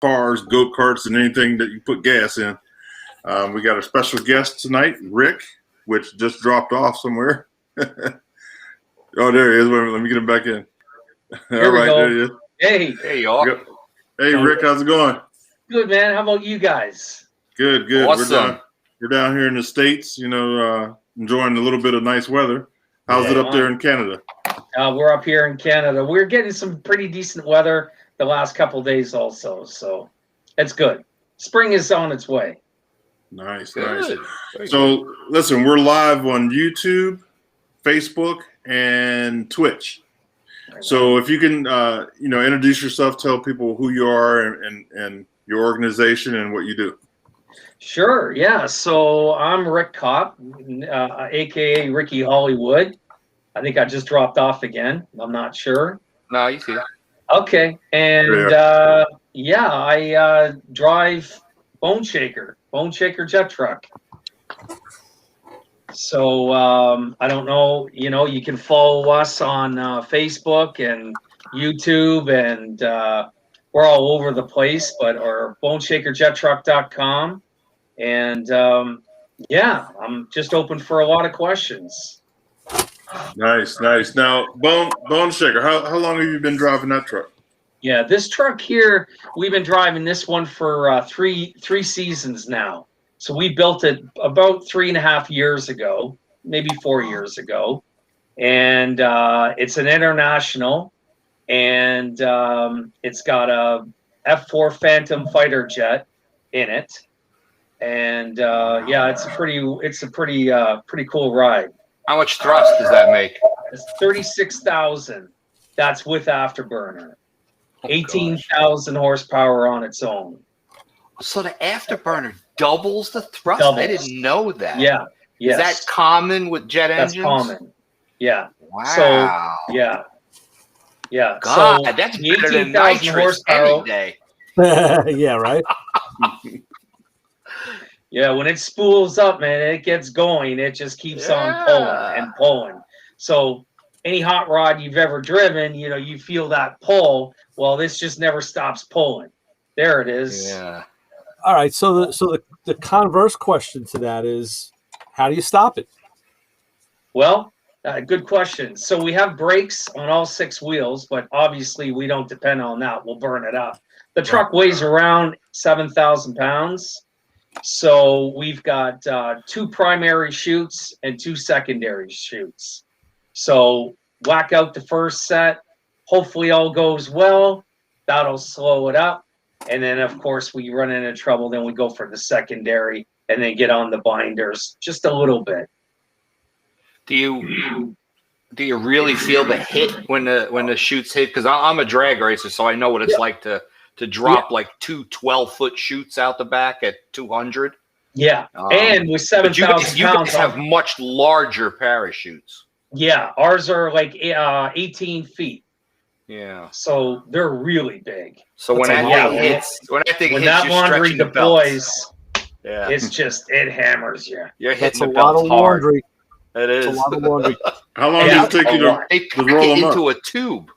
cars, go-karts, and anything that you put gas in. We got a special guest tonight, Rick, which just dropped off somewhere. Oh, there he is. Wait, let me get him back in. Here we go. There he is. Hey, y'all. Hey, Rick, how's it going? Good, man. How about you guys? Good. Awesome. We're down here in the States, enjoying a little bit of nice weather. How's it up there in Canada? We're up here in Canada. We're getting some pretty decent weather the last couple of days also, so it's good. Spring is on its way. Nice. Very So, good. listen, we're live on YouTube, Facebook, and Twitch. So if you can, introduce yourself, tell people who you are and your organization and what you do. Sure, yeah. So I'm Rick Kopp, a.k.a. Ricky Hollywood. I think I just dropped off again. I'm not sure. No, you see it. Okay. And, I drive Bone Shaker JeTruck. So I don't know, you can follow us on Facebook and YouTube, and we're all over the place, or boneshakerjettruck.com. And I'm just open for a lot of questions. Nice. Now, Bone Shaker, how long have you been driving that truck? Yeah, this truck here, we've been driving this one for three seasons now. So we built it about 3.5 years ago, maybe 4 years ago. And it's an international, and it's got a F4 Phantom fighter jet in it. And it's a pretty cool ride. How much thrust does that make? It's 36,000. That's with afterburner. 18,000 horsepower on its own. So the afterburner doubles the thrust? Doubles. I didn't know that. Yeah. Yes. Is that common with jet engines? That's common. Yeah. Wow. So, yeah. God, so that's better than nitrous horsepower, any day. Yeah, right? Yeah, when it spools up, man, it gets going. It just keeps on pulling and pulling. So any hot rod you've ever driven, you feel that pull. Well, this just never stops pulling. There it is. Yeah. All right. So the converse question to that is, how do you stop it? Well, good question. So we have brakes on all 6 wheels, but obviously we don't depend on that. We'll burn it up. The truck weighs around 7,000 pounds. So we've got 2 primary chutes and 2 secondary chutes. So whack out the first set. Hopefully all goes well. That'll slow it up. And then, of course, we run into trouble. Then we go for the secondary and then get on the binders just a little bit. Do you really feel the hit when the chutes hit? Because I'm a drag racer, so I know what it's like to drop like 2 12-foot chutes out the back at 200. Yeah, and with 7,000 pounds, you guys have much larger parachutes. Yeah, ours are like 18 feet. Yeah. So they're really big. So when that thing hits, when that laundry deploys, yeah, it hammers you. You're hitting That's the belt hard. Laundry. It is. It's a lot of laundry. How long does it take you to pack roll it them into up? a tube?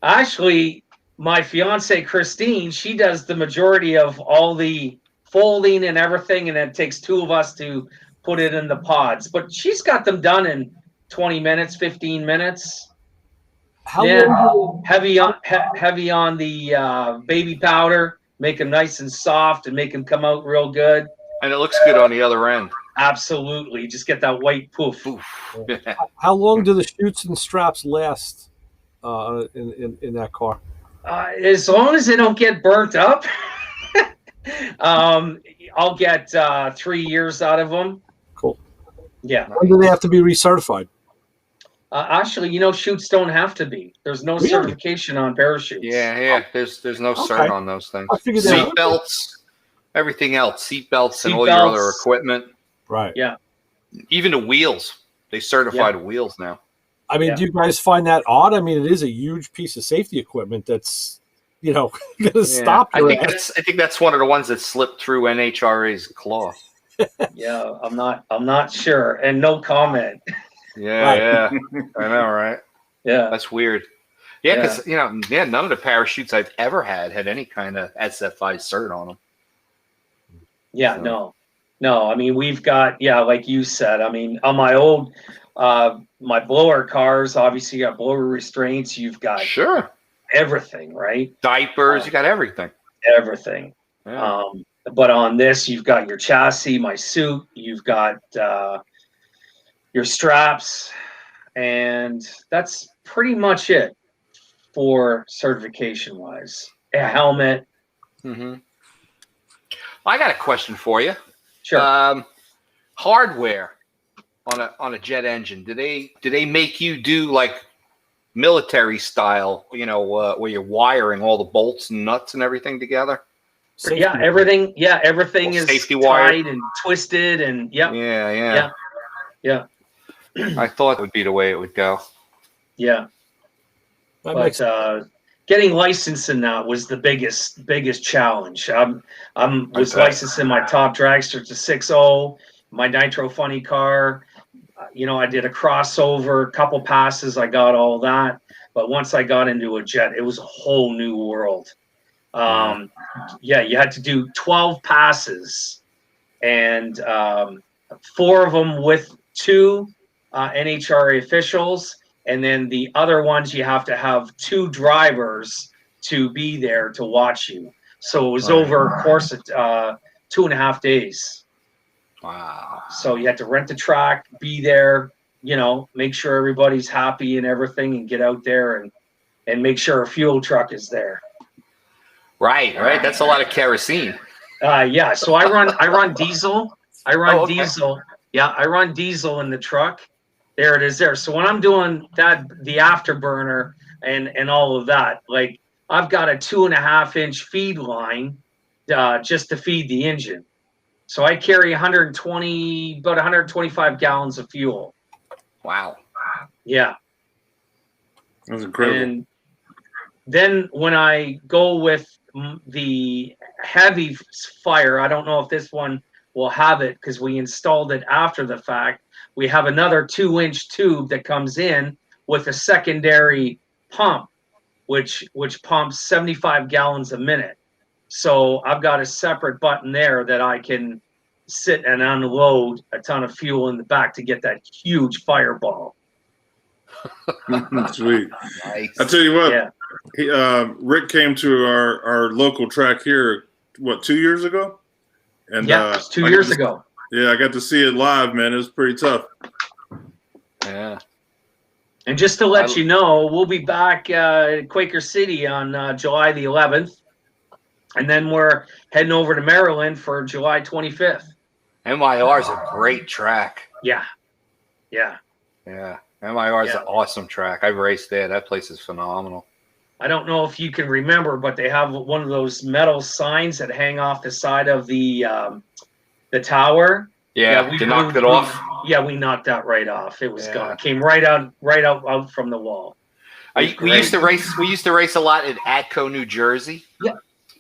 Actually, my fiance Christine, she does the majority of all the folding and everything, and it takes 2 of us to put it in the pods. But she's got them done in 20 minutes, 15 minutes. Heavy on the baby powder, make them nice and soft and make them come out real good. And it looks good on the other end. Absolutely, just get that white poof. How long do the chutes and straps last in that car? As long as they don't get burnt up, I'll get 3 years out of them. Cool. Yeah. When do they have to be recertified? Actually, chutes don't have to be. There's no certification on parachutes. Yeah. There's no cert on those things. Seat belts, everything else. Seat belts and all your other equipment. Right. Yeah. Even the wheels. They certify the wheels now. I mean, do you guys find that odd? I mean, it is a huge piece of safety equipment that's, going to stop. I think that's one of the ones that slipped through NHRA's claw. Yeah, I'm not sure, and no comment. Yeah, I know, right? Yeah, that's weird. Yeah, because none of the parachutes I've ever had any kind of SFI cert on them. Yeah, So. no. I mean, we've got, like you said. I mean, on my old, my blower cars, obviously you got blower restraints. You've got Sure. everything, right? Diapers, you got everything. Everything. Yeah. But on this, you've got your chassis, my suit. You've got your straps, and that's pretty much it for certification wise. A helmet. Mm-hmm. I got a question for you. Sure. Hardware on a jet engine. Do they make you do like military style? Where you're wiring all the bolts and nuts and everything together. Safety. Yeah, everything. Yeah, everything is Safety tied wired and twisted, and Yeah. I thought it would be the way it would go. Yeah. That But makes getting licensed in that was the biggest challenge. Was Okay. licensed in my top dragster to 6.0, my nitro funny car. I did a crossover, couple passes, I got all that. But once I got into a jet, it was a whole new world. You had to do 12 passes, and 4 of them with 2 NHRA officials, and then the other ones you have to have 2 drivers to be there to watch you. So it was over a course of 2.5 days. Wow. So you had to rent the track, be there, make sure everybody's happy and everything, and get out there and make sure a fuel truck is there. Right. That's a lot of kerosene. Yeah. So I run diesel. Okay. Diesel. Yeah, I run diesel in the truck. There it is there. So when I'm doing that, the afterburner and all of that, like I've got a 2.5-inch feed line just to feed the engine. So I carry about 125 gallons of fuel. Wow. Yeah. That's incredible. And then when I go with the heavy fire, I don't know if this one will have it because we installed it after the fact. We have another 2-inch tube that comes in with a secondary pump, which pumps 75 gallons a minute. So I've got a separate button there that I can sit and unload a ton of fuel in the back to get that huge fireball. Sweet. Nice. I tell you what, Yeah. Rick came to our local track here, 2 years ago? And Yeah, it was 2 years ago. Yeah, I got to see it live, man. It was pretty tough. Yeah. And just to let you know, we'll be back at Quaker City on July the 11th. And then we're heading over to Maryland for July 25th. MIR is a great track. Yeah. MIR is an awesome track. I've raced there. That place is phenomenal. I don't know if you can remember, but they have one of those metal signs that hang off the side of the tower. Yeah, we knocked it off. Yeah, we knocked that right off. It was gone. It came right out from the wall. We used to race a lot in Atco, New Jersey.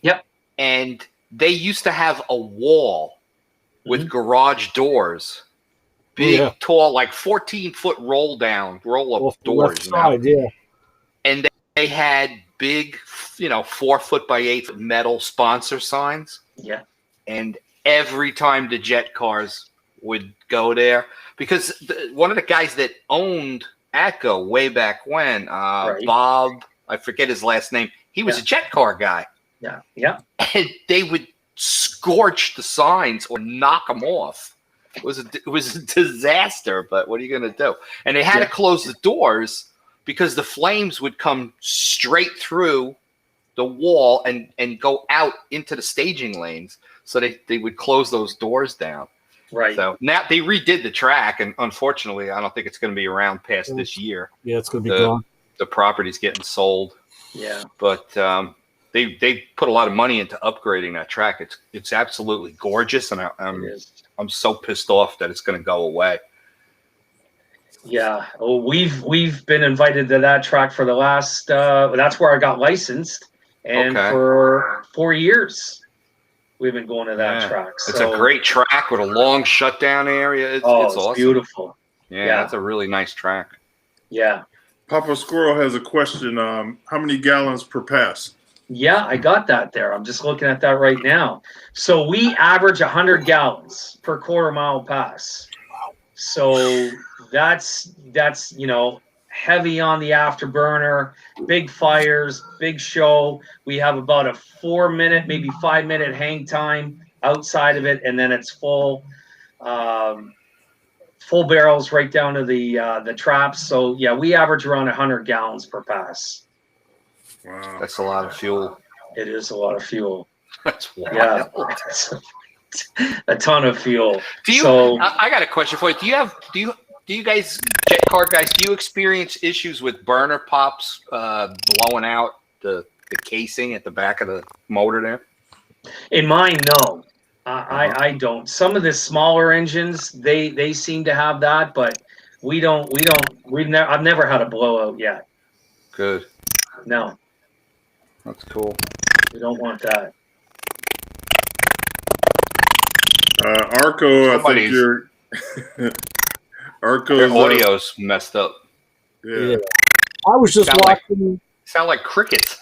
Yep. And they used to have a wall with garage doors. Big, tall, like 14-foot roll-up doors. Side, And they had big, 4-foot by 8-foot metal sponsor signs. Yeah. And every time the jet cars would go there, because one of the guys that owned Atco way back when, Bob, I forget his last name, he was a jet car guy. Yeah. And they would scorch the signs or knock them off. It was a disaster, but what are you going to do? And they had to close the doors because the flames would come straight through the wall and go out into the staging lanes. So they would close those doors down. Right. So now they redid the track, and unfortunately, I don't think it's going to be around past this year. Yeah, it's going to be gone. The property's getting sold. Yeah. But they put a lot of money into upgrading that track. It's absolutely gorgeous, and I'm so pissed off that it's going to go away. Yeah. Oh, we've been invited to that track for the last. That's where I got licensed, and for 4 years, we've been going to that track. So, it's a great track with a long shutdown area. It's awesome. Beautiful. Yeah, that's a really nice track. Yeah. Papa Squirrel has a question. How many gallons per pass? Yeah, I got that there. I'm just looking at that right now. So we average 100 gallons per quarter-mile pass. So that's heavy on the afterburner, big fires, big show. We have about a 4-minute, maybe 5-minute hang time outside of it, and then it's full barrels right down to the traps. So yeah, we average around 100 gallons per pass. Wow. That's a lot of fuel. It is a lot of fuel. That's wild. Yeah, a ton of fuel. I got a question for you. Do you guys, jet car guys, do you experience issues with burner pops blowing out the casing at the back of the motor there? In mine, no. I don't. Some of the smaller engines, they seem to have that, but I've never had a blowout yet. Good. No. That's cool. We don't want that. Arco, I think your Arco's audio's messed up. Yeah. I was just watching. Sound like crickets.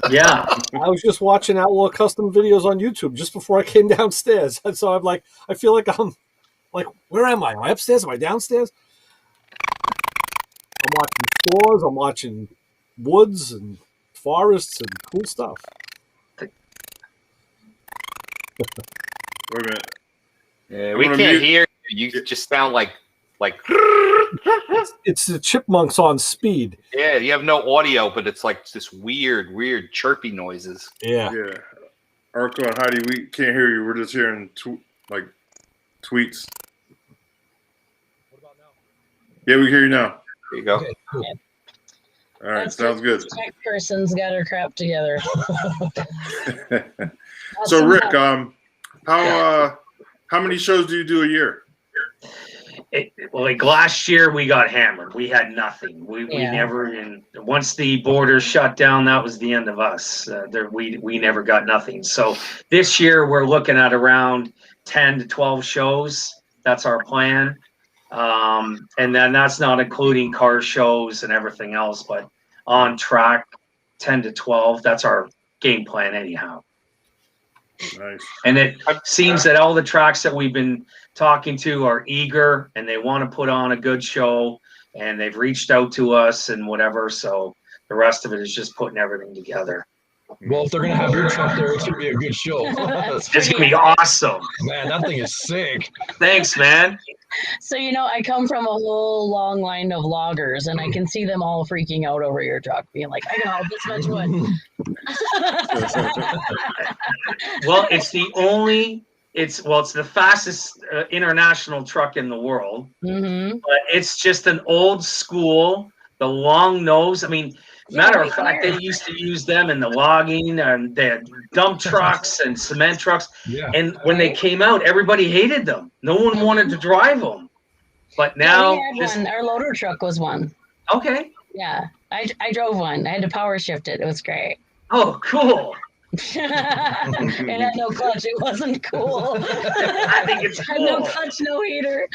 Yeah. I was just watching Outlaw Custom videos on YouTube just before I came downstairs, and so I'm like, I feel like I'm like, where am I? Am I upstairs? Am I downstairs? I'm watching stores. I'm watching woods and forests and cool stuff. Wait a minute. Yeah, we can't hear you. You just sound like it's the chipmunks on speed. Yeah, you have no audio, but it's like this weird chirpy noises. Yeah. Yeah. Arco and Heidi, we can't hear you. We're just hearing tweets. What about now? Yeah, we can hear you now. There you go. Okay, cool. All right, sounds good. Tech person's got her crap together. So Rick, how many shows do you do a year? Like last year, we got hammered. We had nothing. We never. And once the borders shut down, that was the end of us. We never got nothing. So this year, we're looking at around 10 to 12 shows. That's our plan. And then that's not including car shows and everything else, but on track 10 to 12. That's our game plan anyhow. Nice. And it seems that all the tracks that we've been talking to are eager and they want to put on a good show, and they've reached out to us and whatever. So the rest of it is just putting everything together. Well, if they're gonna have your truck there, it's gonna be a good show. It's gonna be awesome. Man, that thing is sick. Thanks, man. So, I come from a whole long line of loggers, and I can see them all freaking out over your truck, being like, I can haul this much wood. Well, it's the fastest international truck in the world. Mm-hmm. But it's just an old school, the long nose. I mean, matter of fact, they used to use them in the logging, and they had dump trucks and cement trucks. Yeah. And when they came out, everybody hated them. No one wanted to drive them. But now, we had one. Our loader truck was one. Okay. Yeah, I drove one. I had to power shift it. It was great. Oh, cool. It had no clutch. It wasn't cool. I think it's Had no cool. clutch, no heater.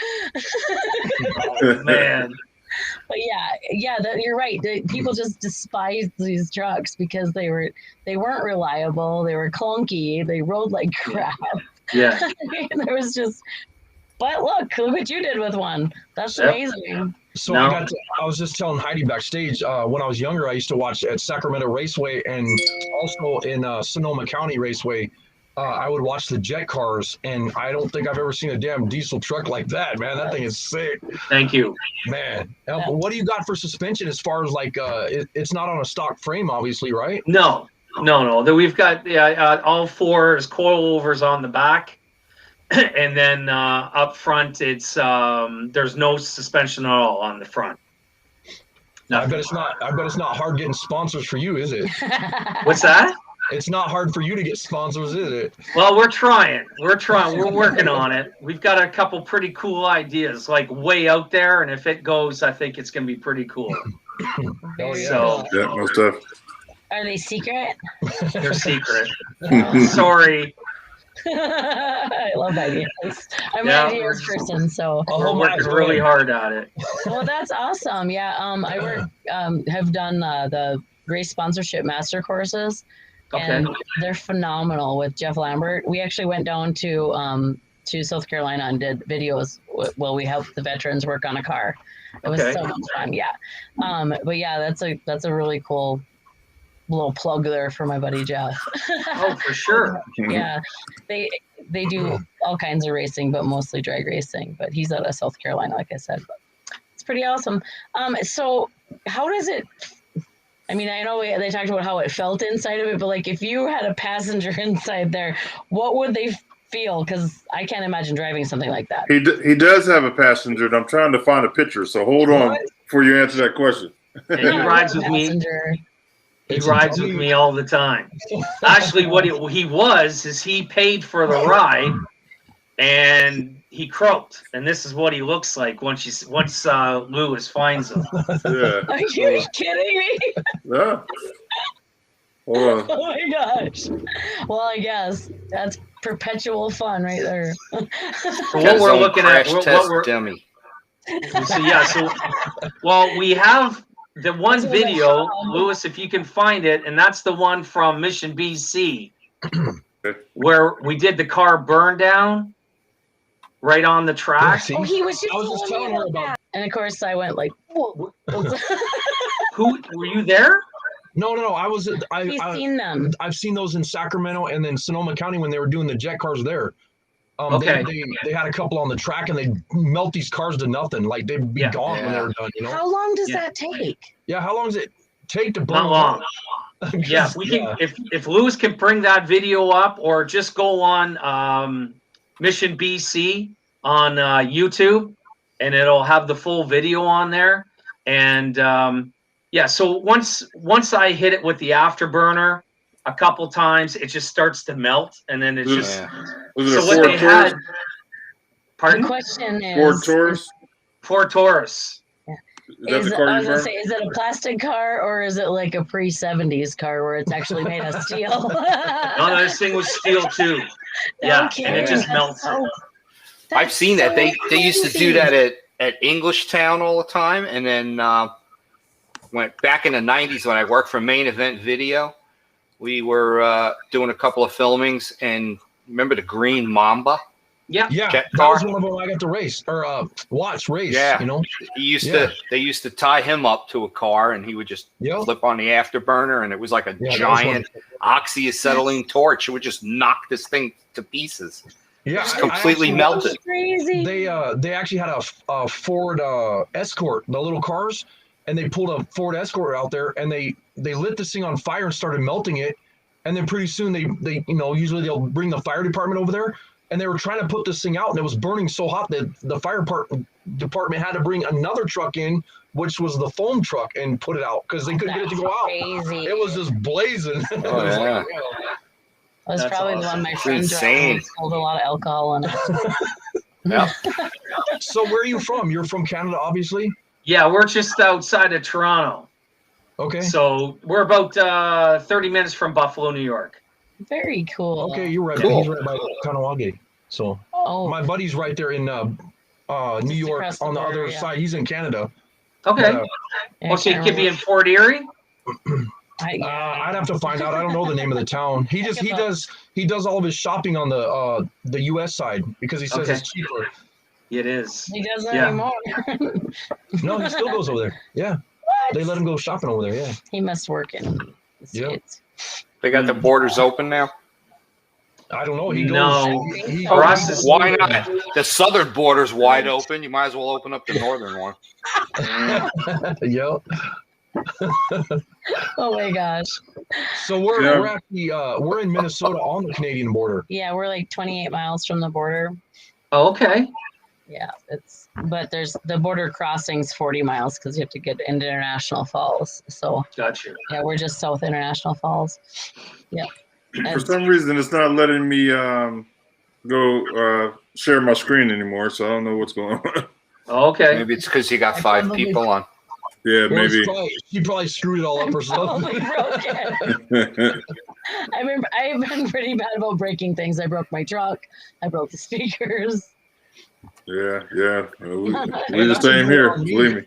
Oh, man. But you're right. People just despised these trucks because they weren't reliable. They were clunky. They rode like crap. Yeah. There was just. But look what you did with one. That's amazing. So No. I was just telling Heidi backstage, when I was younger, I used to watch at Sacramento Raceway and also in Sonoma County Raceway. I would watch the jet cars, and I don't think I've ever seen a damn diesel truck like that, man. That thing is sick. Thank you. Man. What do you got for suspension as far as it's not on a stock frame, obviously, right? No. We've got all four is coilovers on the back. And then up front, it's there's no suspension at all on the front. I bet it's not hard getting sponsors for you, is it? What's that? It's not hard for you to get sponsors, is it? Well, we're trying. We're working on it. We've got a couple pretty cool ideas, like way out there, and if it goes, I think it's gonna be pretty cool. Oh, yeah. So Yeah, most stuff. Are they secret? they're secret. Sorry. I love ideas. I'm Yeah, an ideas person, so. We're working really hard at it. Well, that's awesome. Yeah. I work, have done the race sponsorship master courses, and they're phenomenal with Jeff Lambert. We actually went down to South Carolina and did videos. Well, we helped the veterans work on a car. It was so much fun. Yeah. But yeah, that's a really cool little plug there for my buddy Jeff. Oh, for sure. Yeah, they do all kinds of racing, but mostly drag racing. But he's out of South Carolina, like I said. But it's pretty awesome. So how does it? I mean, I know they talked about how it felt inside of it, but like if you had a passenger inside there, what would they feel? Because I can't imagine driving something like that. He does have a passenger, and I'm trying to find a picture. So hold on before you answer that question. And he rides with me. He rides with me all the time. Actually, what he was is he paid for the ride, and he croaked. And this is what he looks like once Lewis finds him. Yeah. Are you kidding me? Yeah. Hold on. Oh my gosh. Well, I guess that's perpetual fun right there. So what we're looking at, dummy. Well, we have the one video, Lewis, if you can find it, and that's the one from Mission BC, where we did the car burn down right on the track. Oh, he was I was just telling her about. And of course, I went like, whoa. Who were you there? No. I was. He's seen them. I've seen those in Sacramento and then Sonoma County when they were doing the jet cars there. They had a couple on the track and they melt these cars to nothing. Like they'd be gone when they were done. You know. How long does that take? Yeah. How long does it take to burn? Not long. Yeah, if we can, if Lewis can bring that video up, or just go on Mission BC on YouTube, and it'll have the full video on there. And so once I hit it with the afterburner a couple times, it just starts to melt, and then it's just. Was it So what they had. Pardon? The question is Ford Taurus? Ford Taurus. Is that the car you burned? Is it a plastic car or is it like a pre-70s car where it's actually made of steel? No, this thing was steel too. Yeah, and it just melts. I've seen that. They used to do that at Englishtown all the time, and then went back in the 90s when I worked for Main Event Video. We were doing a couple of filmings, and remember the green Mamba? Yeah, that was one of them I got to race or watch race. Yeah, you know, they used to tie him up to a car, and he would just flip on the afterburner, and it was like a giant oxyacetylene torch. It would just knock this thing to pieces. Yeah, just completely melted. Crazy. They actually had a Ford Escort, the little cars, and they pulled a Ford Escort out there, and they lit this thing on fire and started melting it, and then pretty soon they usually they'll bring the fire department over there. And they were trying to put this thing out, and it was burning so hot that the fire department had to bring another truck in, which was the foam truck, and put it out because they couldn't get it to go out. Crazy. It was just blazing. Oh, yeah. It was probably the one my friend sold a lot of alcohol in it. Yeah. So where are you from? You're from Canada, obviously? Yeah, we're just outside of Toronto. Okay. So we're about 30 minutes from Buffalo, New York. Very cool. Okay, you're right. Cool. He's right by Kanawagi. So my buddy's right there in New York on the other side. He's in Canada. Okay. So he could be in Fort Erie? I'd have to find out. I don't know the name of the town. He does all of his shopping on the US side because he says it's cheaper. It is. He doesn't anymore. No, he still goes over there. Yeah. What? They let him go shopping over there, yeah. He must work in the States. They got the borders open now? I don't know. He goes. No. For us, why not? The southern border's wide open. You might as well open up the northern one. Yep. Oh my gosh. So we're actually we're in Minnesota on the Canadian border. Yeah, we're like 28 miles from the border. Oh, okay. Yeah, but there's the border crossing's 40 miles because you have to get into International Falls. So gotcha. Yeah, we're just south International Falls. Yeah. For some reason, it's not letting me go share my screen anymore, so I don't know what's going on. Okay. Maybe it's because you got 5 people on. Yeah, Well, maybe. she probably screwed it all up herself. Probably broke it. I've been pretty bad about breaking things. I broke my truck. I broke the speakers. Yeah. We Hey, the that's a same new here. one on me. Believe me.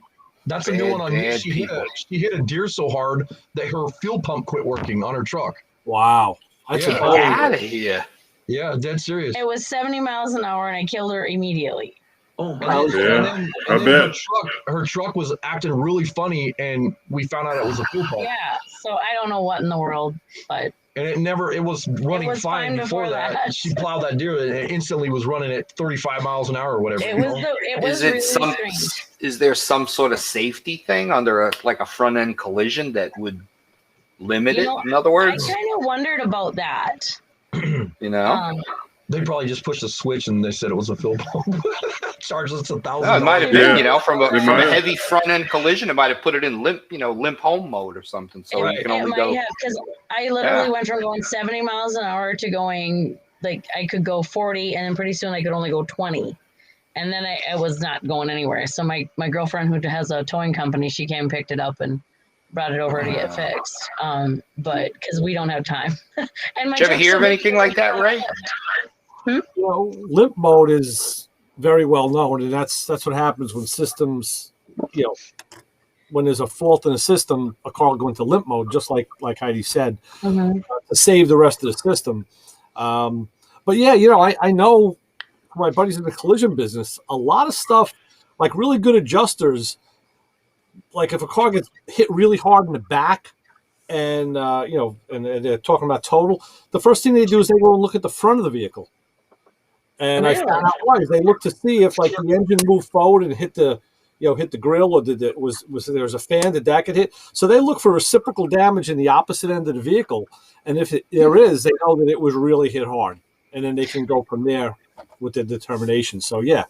That's a new one on me. Bad She hit a deer so hard that her fuel pump quit working on her truck. Wow. That's Yeah. a Get totally out of here. Yeah, dead serious. It was 70 miles an hour, and I killed her immediately. Oh my! And Yeah, then, I and then bet. her truck was acting really funny, and we found out it was a fuel pump. Yeah, so I don't know what in the world, but And it was running was fine fine before before that. that. She plowed that deer, and it instantly was running at 35 miles an hour or whatever. it you was know? really strange. Is there some sort of safety thing under a front end collision that would limit it? In other I words, kind of wondered about that. you know, They probably just pushed a switch and they said it was a fuel pump. Charged us $1,000. no, it might have Yeah. been, you know, from a It might have. heavy front end collision, it might have put it in limp home mode or something. So you can It only might go. have, because I literally went from going 70 miles an hour to going, like, I could go 40, and then pretty soon I could only go 20. And then I was not going anywhere. So my girlfriend, who has a towing company, she came and picked it up and brought it over to get fixed. But because we don't have time. And my Did you ever truck's hear so of anything big, like that, Ray? You know, limp mode is very well known, and that's what happens when systems, you know, when there's a fault in a system, a car will go into limp mode, just like Heidi said, Mhm. to save the rest of the system. But yeah, you know, I know my buddies in the collision business, a lot of stuff, like really good adjusters, like if a car gets hit really hard in the back, and you know, and they're talking about total, the first thing they do is they go and look at the front of the vehicle. And I found out why. They look to see if like the engine moved forward and hit the grill, or was there was a fan that could hit. So they look for reciprocal damage in the opposite end of the vehicle, and if there is, they know that it was really hit hard, and then they can go from there with their determination. So yeah.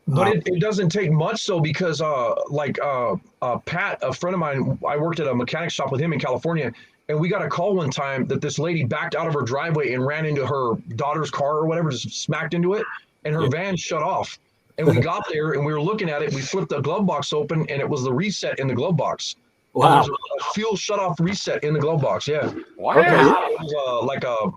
But it doesn't take much, though, because Pat, a friend of mine, I worked at a mechanic shop with him in California, and we got a call one time that this lady backed out of her driveway and ran into her daughter's car or whatever, just smacked into it, and her van shut off. And we got there and we were looking at it. We flipped the glove box open, and it was the reset in the glove box. Wow. And there's a fuel shut off reset in the glove box. Yeah. Wow. Okay. It was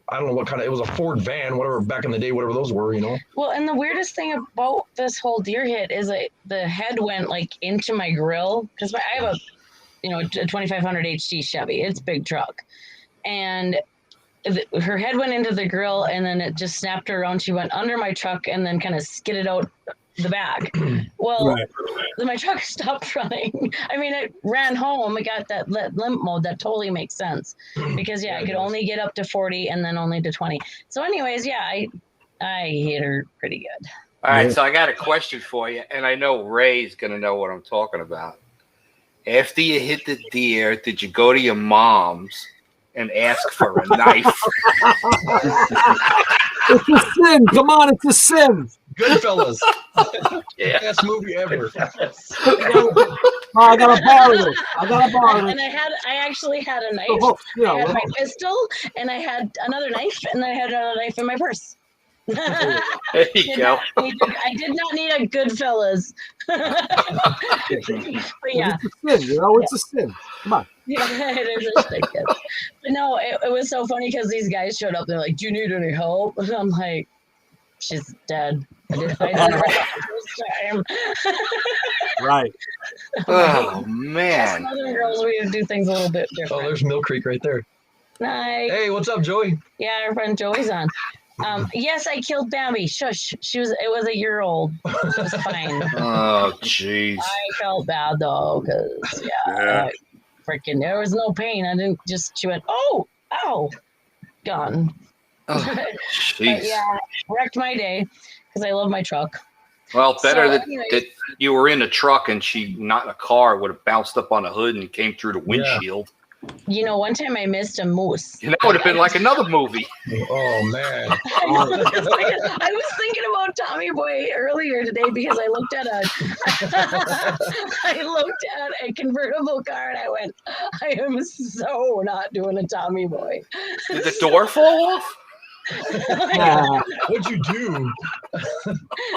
I don't know what kind of, it was a Ford van, whatever, back in the day, whatever those were, you know? Well, and the weirdest thing about this whole deer hit is that the head went like into my grill, because I have a 2500 HT Chevy. It's a big truck. And her head went into the grill, and then it just snapped her around. She went under my truck and then kind of skidded out the back. Well, Right. then my truck stopped running. I mean, it ran home. It got that limp mode. That totally makes sense, because I could only get up to 40 and then only to 20. So anyways, I hit her pretty good. All right, Yeah. so I got a question for you, and I know Ray's going to know what I'm talking about. After you hit the deer, did you go to your mom's and ask for a knife? It's a sin. Come on, it's a sin. Goodfellas. Yeah. Best movie ever. I gotta borrow this. And I actually had a knife. Oh, you know, I had my pistol, and I had another knife, and I had another knife in my purse. There you go. I did not need a Goodfellas. But yeah, it's a sin. You know, it's a sin. Come on. yeah, it is a stick. But no, it was so funny because these guys showed up. They're like, "Do you need any help?" And I'm like, "She's dead." I did the first time. Right. Oh, man. Southern girls, we do things a little bit Oh, different. there's Mill Creek right there. Nice. Hey, what's up, Joey? Yeah, our friend Joey's on. Yes, I killed Bambi. Shush. It was a year old. It was fine. Oh, jeez. I felt bad though, because freaking there was no pain. I didn't she went, oh, ow, gone. Oh, But jeez. yeah, wrecked my day because I love my truck. Well, better So, that you were in a truck and she, not in a car, would have bounced up on the hood and came through the windshield. You know, one time I missed a moose. And that would have been like another movie. Oh, man. I was thinking about Tommy Boy earlier today because I looked at a convertible car and I went, I am so not doing a Tommy Boy. Did the door fall off? What'd you do?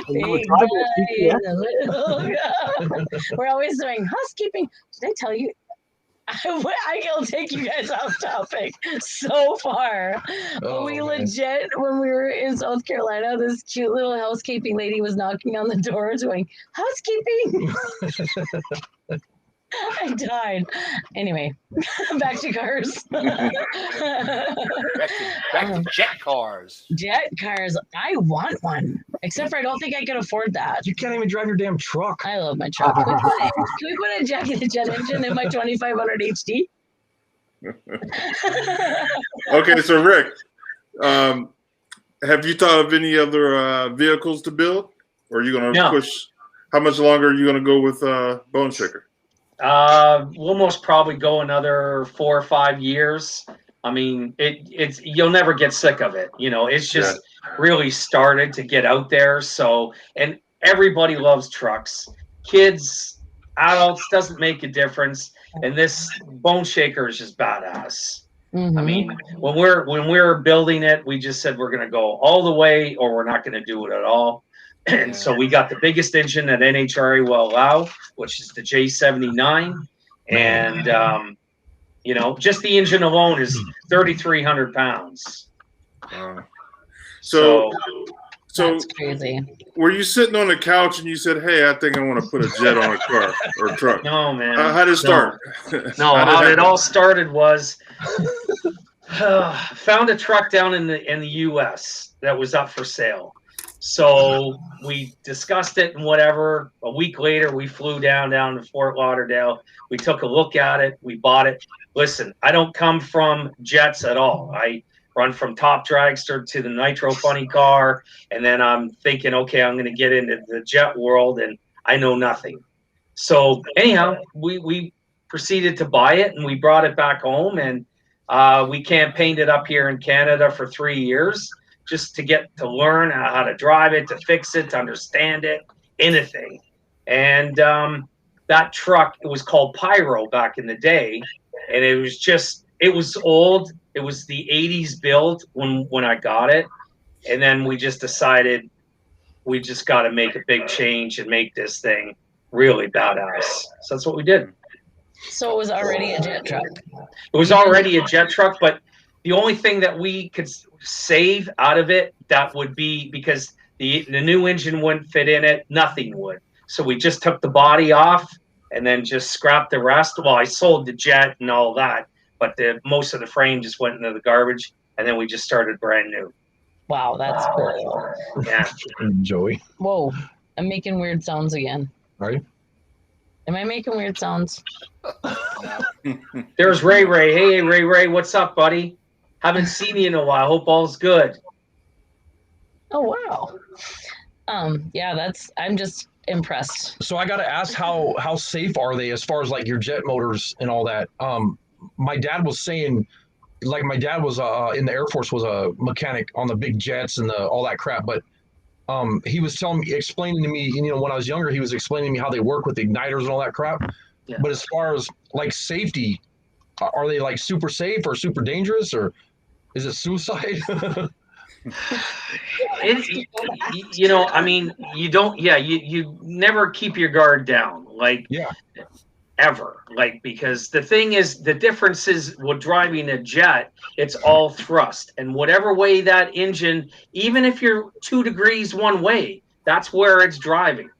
You were Big driving a guy GPS? in a little guy. We're always doing housekeeping. Did I tell you? I'll take you guys off topic so far. But we man. legit, when we were in South Carolina, this cute little housekeeping lady was knocking on the door going, housekeeping. I died. Anyway, back to cars. Back to jet cars. Jet cars. I want one. Except for I don't think I can afford that. You can't even drive your damn truck. I love my truck. Can we put a jet engine in my 2500 HD? Okay, so Rick, have you thought of any other vehicles to build, or are you going to No. push? How much longer are you going to go with Bone Shaker? We'll most probably go another 4 or 5 years. I mean, it's you'll never get sick of it. You know, it's just really started to get out there. So, and everybody loves trucks. Kids, adults, doesn't make a difference. And this Bone Shaker is just badass. I mean, when we're building it, we just said we're going to go all the way, or we're not going to do it at all. And so we got the biggest engine that NHRA will allow, which is the J79, and you know, just the engine alone is 3,300 pounds. So That's crazy. were you sitting on the couch and you said, "Hey, I think I want to put a jet on a car or a truck"? No, man. How did it start? No, how it all started was found a truck down in the U.S. that was up for sale. So we discussed it and whatever. A week later, we flew down to Fort Lauderdale. We took a look at it. We bought it. Listen, I don't come from jets at all. I run from top dragster to the nitro funny car, and then I'm thinking, okay, I'm going to get into the jet world, and I know nothing. So anyhow, we proceeded to buy it, and we brought it back home, and we campaigned it up here in Canada for 3 years. Just to get to learn how to drive it, to fix it, to understand it, anything. And that truck, it was called Pyro back in the day. And it was old. It was the 80s build when I got it. And then we just decided we just got to make a big change and make this thing really badass. So that's what we did. So it was already a jet truck. It was already a jet truck, but the only thing that we could save out of it, that would be because the new engine wouldn't fit in it, nothing would. So we just took the body off and then just scrapped the rest. Well, I sold the jet and all that, but most of the frame just went into the garbage, and then we just started brand new. Wow, that's cool. Yeah. Joey. Whoa, I'm making weird sounds again. Are you? Am I making weird sounds? There's Ray. Hey, Ray, what's up, buddy? Haven't seen you in a while. Hope all's good. Oh, wow. Yeah, I'm just impressed. So I got to ask, how safe are they as far as like your jet motors and all that? My dad was saying, like, my dad was in the Air Force, was a mechanic on the big jets and all that crap, but he was explaining to me, you know, when I was younger, he was explaining to me how they work with igniters and all that crap. Yeah. But as far as like safety, are they like super safe or super dangerous, or is it suicide? You know, I mean, you don't, you never keep your guard down, like, ever, like, because the thing is, the difference is with driving a jet, it's all thrust, and whatever way that engine, even if you're 2 degrees one way, that's where it's driving.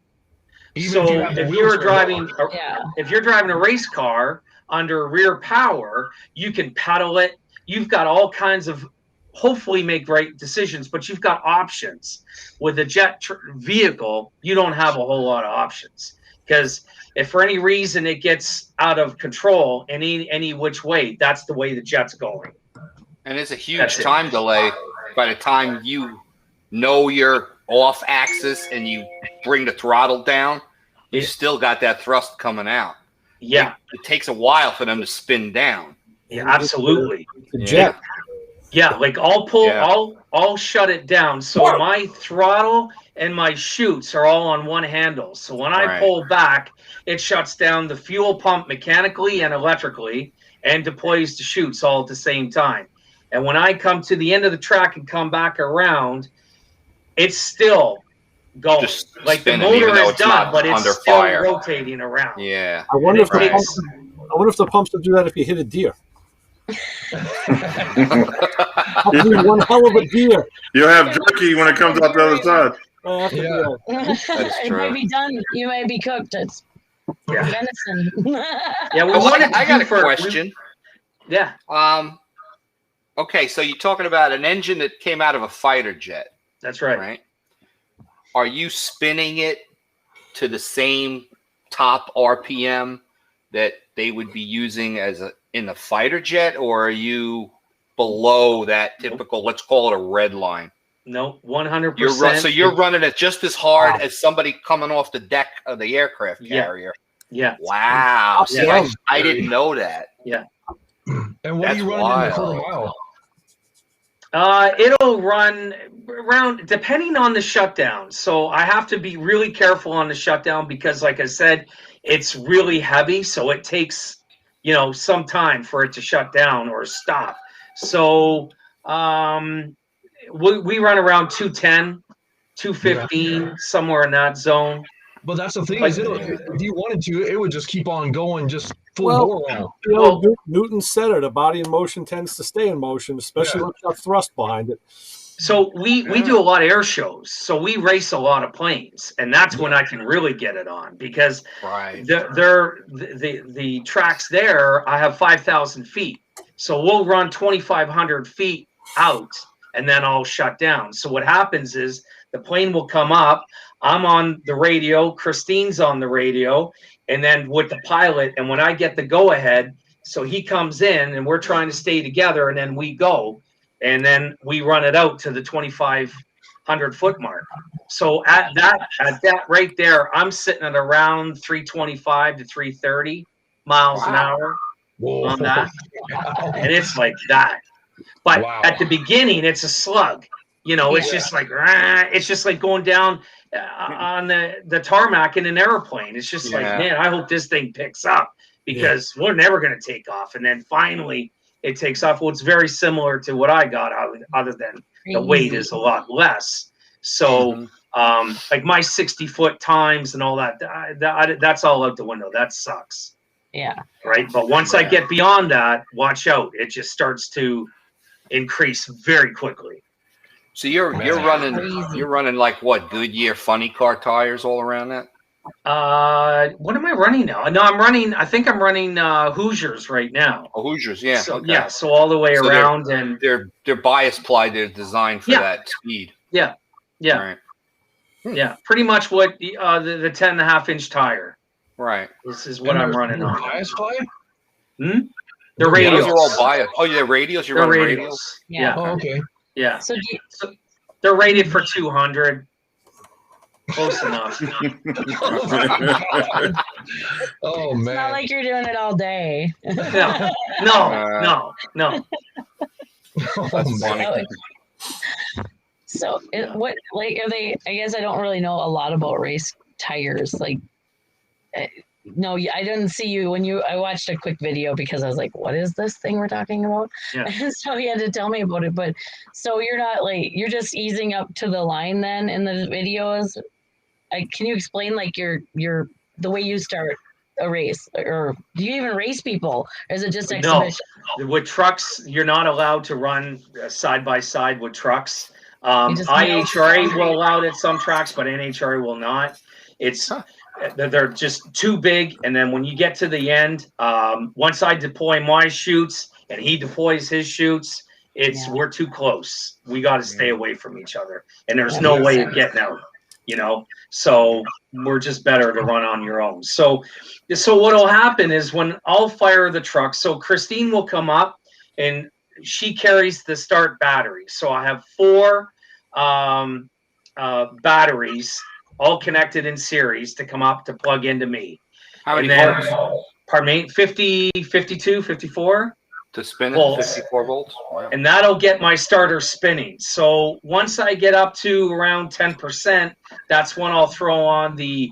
So if you're driving a race car under rear power, you can pedal it. You've got all kinds of, hopefully make right decisions, but you've got options. With a jet vehicle, you don't have a whole lot of options, because if for any reason it gets out of control any which way, that's the way the jet's going. And it's a huge time delay by the time you know you're off axis and you bring the throttle down, you still got that thrust coming out. Yeah. It takes a while for them to spin down. Yeah, absolutely. Jet. Yeah, like I'll shut it down. So my throttle and my chutes are all on one handle. So when I pull back, it shuts down the fuel pump mechanically and electrically and deploys the chutes all at the same time. And when I come to the end of the track and come back around, it's still going. Just Like the spinning, even motor though is it's done, not but it's under still fire. rotating around. Yeah. I wonder if Right. I wonder if the pumps would do that if you hit a deer. Have to be one hell of a deer. You'll have jerky when it comes out the other side. Have to be It true. might be done. You might be cooked. It's Yeah. venison. Yeah, we Oh, wanted to I got do a for- question. Yeah. Okay, so you're talking about an engine that came out of a fighter jet, That's right. right? Are you spinning it to the same top RPM that they would be using in a fighter jet, or are you below that typical, let's call it a red line? No, 100%. So you're running it just as hard as somebody coming off the deck of the aircraft carrier. Yeah. Wow. See, Yeah. I didn't know that. Yeah. And what That's are you running in the quarter wild. mile? It'll run around depending on the shutdown. So I have to be really careful on the shutdown because, like I said, it's really heavy. So it takes, some time for it to shut down or stop. So we run around 210, 215, somewhere in that zone. But that's the thing Like- is, if you wanted to, it would just keep on going, just full Well, bore on. Newton said it. A body in motion tends to stay in motion, especially when you have thrust behind it. So we do a lot of air shows. So we race a lot of planes, and that's when I can really get it on because Right. the tracks there. I have 5,000 feet, so we'll run 2,500 feet out, and then I'll shut down. So what happens is the plane will come up. I'm on the radio. Christine's on the radio, and then with the pilot. And when I get the go ahead, so he comes in, and we're trying to stay together, and then we go. And then we run it out to the 2,500 foot mark. So at that right there, I'm sitting at around 325 to 330 miles an hour on that. And it's like that. But at the beginning, it's a slug. It's just like, it's just like going down on the tarmac in an airplane. It's just like, man, I hope this thing picks up because we're never going to take off. And then finally, it takes off. Well, it's very similar to what I got, other than the weight is a lot less. So, like my 60-foot times and all that, that's all out the window. That sucks. Yeah. Right. But once I get beyond that, watch out. It just starts to increase very quickly. So you're running like what, Goodyear funny car tires all around that? What am I running now? No, I think I'm running Hoosiers right now. Oh, Hoosiers, yeah. So, okay. yeah, so all the way So around, and they're bias ply. They're designed for that speed. Yeah. Right. Yeah, pretty much what the 10.5-inch tire. Right. This is what I'm running on. Bias ply? The radios. Those are all bias. Oh, yeah, radios. You're running radios. Yeah. Oh, okay. Yeah. So They're rated for 200. Close enough. Oh it's man. not like you're doing it all day. No. Oh, That's man. funny. So what, like, are they? I guess I don't really know a lot about race tires. Like, no, I didn't see you when I watched a quick video because I was like, what is this thing we're talking about? Yeah. And so you had to tell me about it. But so you're not like, you're just easing up to the line then in the videos. Can you explain like the way you start a race, or do you even race people? Or is it just exhibition? No. With trucks, you're not allowed to run side by side with trucks. just IHRA will allow it at some tracks, but NHRA will not. They're just too big. And then when you get to the end, once I deploy my chutes and he deploys his chutes, we're too close. We got to stay away from each other, and there's no way of getting out. So we're just better to run on your own. So what'll happen is when I'll fire the truck, so Christine will come up and she carries the start battery. So I have 4 batteries all connected in series to come up to plug into me. How many volts? Pardon me, 50, 52, 54? To spin it, volts. 54 volts? Wow. And that'll get my starter spinning. So once I get up to around 10%, that's when I'll throw on the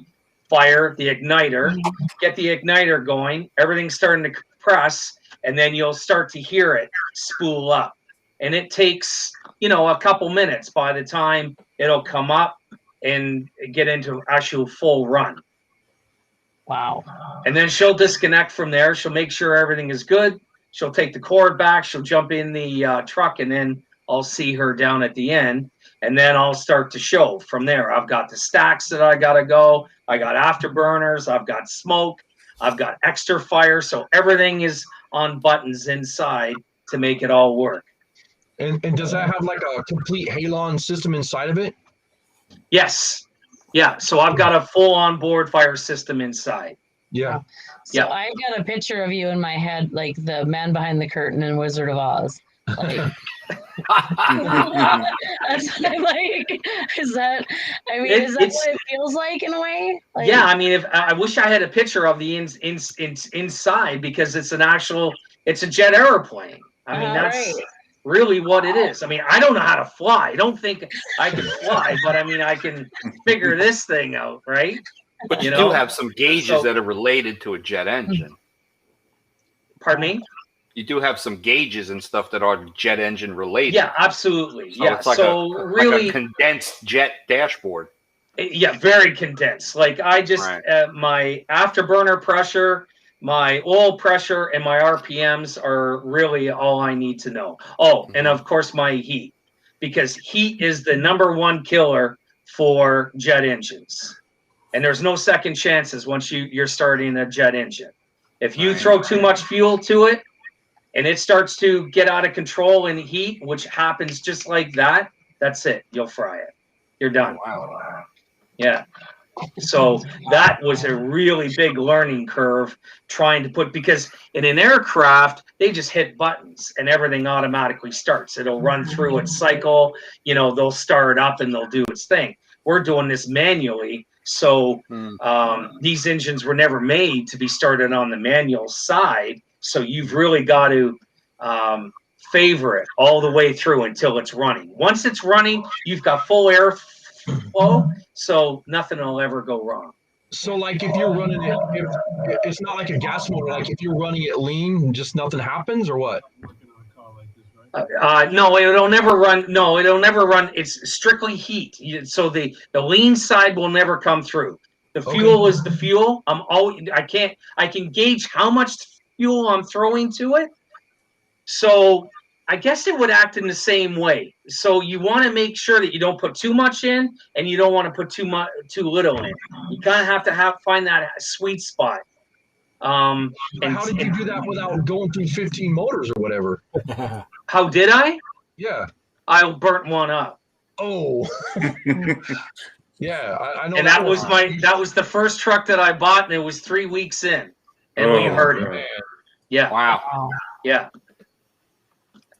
igniter, get the igniter going. Everything's starting to compress, and then you'll start to hear it spool up. and it takes, you know, a couple minutes by the time it'll come up and get into actual full run. Wow. And then she'll disconnect from there. She'll make sure everything is good. She'll take the cord back. She'll jump in the truck, and then I'll see her down at the end. And then I'll start to show from there. I've got the stacks that I got to go. I got afterburners. I've got smoke. I've got extra fire. So everything is on buttons inside to make it all work. And does that have like a complete halon system inside of it? Yes. Yeah. So I've got a full onboard fire system inside. Yeah. So Yeah. I've got a picture of you in my head, like the man behind the curtain in Wizard of Oz. Like, that's what I'm like. Is that? I mean, is that what it feels like in a way? Like, Yeah, I mean, if I wish I had a picture of the inside, because it's a jet airplane. I mean, that's really what it is. I mean, I don't know how to fly. I don't think I can fly, but I mean, I can figure this thing out, right? But you do have some gauges that are related to a jet engine. Pardon me? You do have some gauges and stuff that are jet engine related. Yeah, absolutely. So yeah. it's like really, like a condensed jet dashboard. Yeah, very condensed. Like I just my afterburner pressure, my oil pressure, and my RPMs are really all I need to know. Oh, and of course my heat, because heat is the #1 killer for jet engines. And there's no second chances once you're starting a jet engine. If you throw too much fuel to it and it starts to get out of control in heat, which happens just like that, that's it. You'll fry it. You're done. Wow. Yeah. So that was a really big learning curve trying to put, because in an aircraft, they just hit buttons and everything automatically starts. It'll run through its cycle. You know, they'll start up and they'll do its thing. We're doing this manually. So these engines were never made to be started on the manual side. So you've really got to favor it all the way through until it's running. Once it's running, you've got full air flow, so nothing will ever go wrong. So like if you're running it, if it's not like a gas motor, like if you're running it lean, just nothing happens or what? No, it'll never run. No, it'll never run. It's strictly heat. So the lean side will never come through. The fuel is the fuel. I can gauge how much fuel I'm throwing to it. So I guess it would act in the same way. So you want to make sure that you don't put too much in, and you don't want to put too little in. You kind of have to find that sweet spot. How did you do that without going through 15 motors or whatever? How did I? Yeah. I burnt one up. Oh. Yeah, I know. And that was the first truck that I bought, and it was 3 weeks in, and we heard it. Man. Yeah. Wow. Yeah.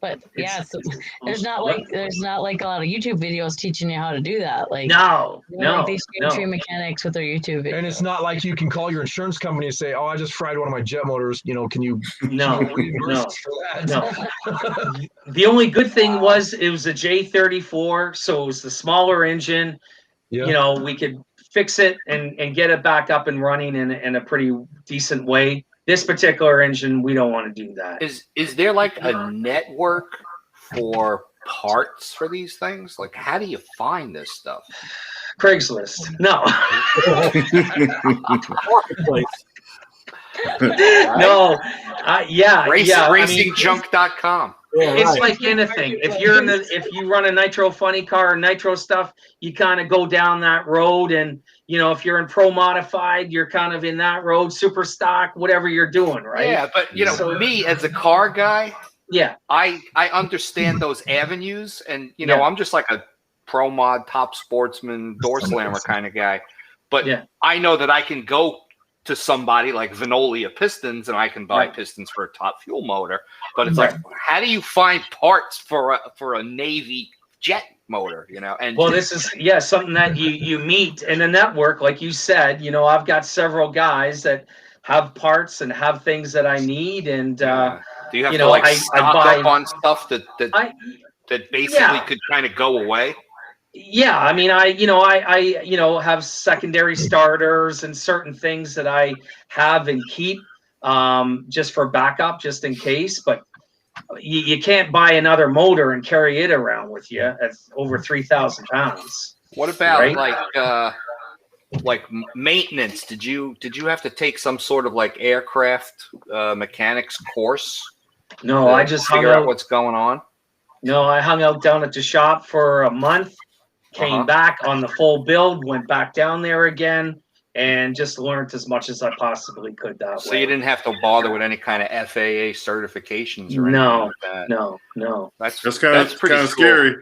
But yeah, so there's not like a lot of YouTube videos teaching you how to do that. Like like these tree mechanics with their YouTube videos. And it's not like you can call your insurance company and say, "Oh, I just fried one of my jet motors. You know, can you reimburse us for that?" No. The only good thing was it was a J34, so it was the smaller engine. Yeah. You know, we could fix it and get it back up and running in a pretty decent way. This particular engine, we don't want to do that. Is there like a network for parts for these things? Like, how do you find this stuff? Craigslist. No. Marketplace. No. Racingjunk.com. It's like anything. If you run a nitro funny car, nitro stuff, you kind of go down that road, and you know, if you're in pro modified, you're kind of in that road, super stock, whatever you're doing, right? Yeah, but you know, me as a car guy, yeah, I understand those avenues, and you know, I'm just like a pro mod, top sportsman, door slammer kind of guy. But I know that I can go to somebody like Vinolia Pistons, and I can buy pistons for a top fuel motor. But it's like, how do you find parts for a Navy jet motor? You know, and this is something that you meet in a network, like you said. You know, I've got several guys that have parts and have things that I need, and do you have to like stock up on stuff that basically could kind of go away? Yeah, I mean, I have secondary starters and certain things that I have and keep just for backup, just in case. But you can't buy another motor and carry it around with you. That's over 3,000 pounds. What about Right? like maintenance? Did you have to take some sort of like aircraft mechanics course? No, I just hung figure out out. what's going on. No, I hung out down at the shop for a month, came back on the full build, went back down there again, and just learned as much as I possibly could that So way. you didn't have to bother with any kind of FAA certifications or anything No, like that. no. That's kind of pretty scary.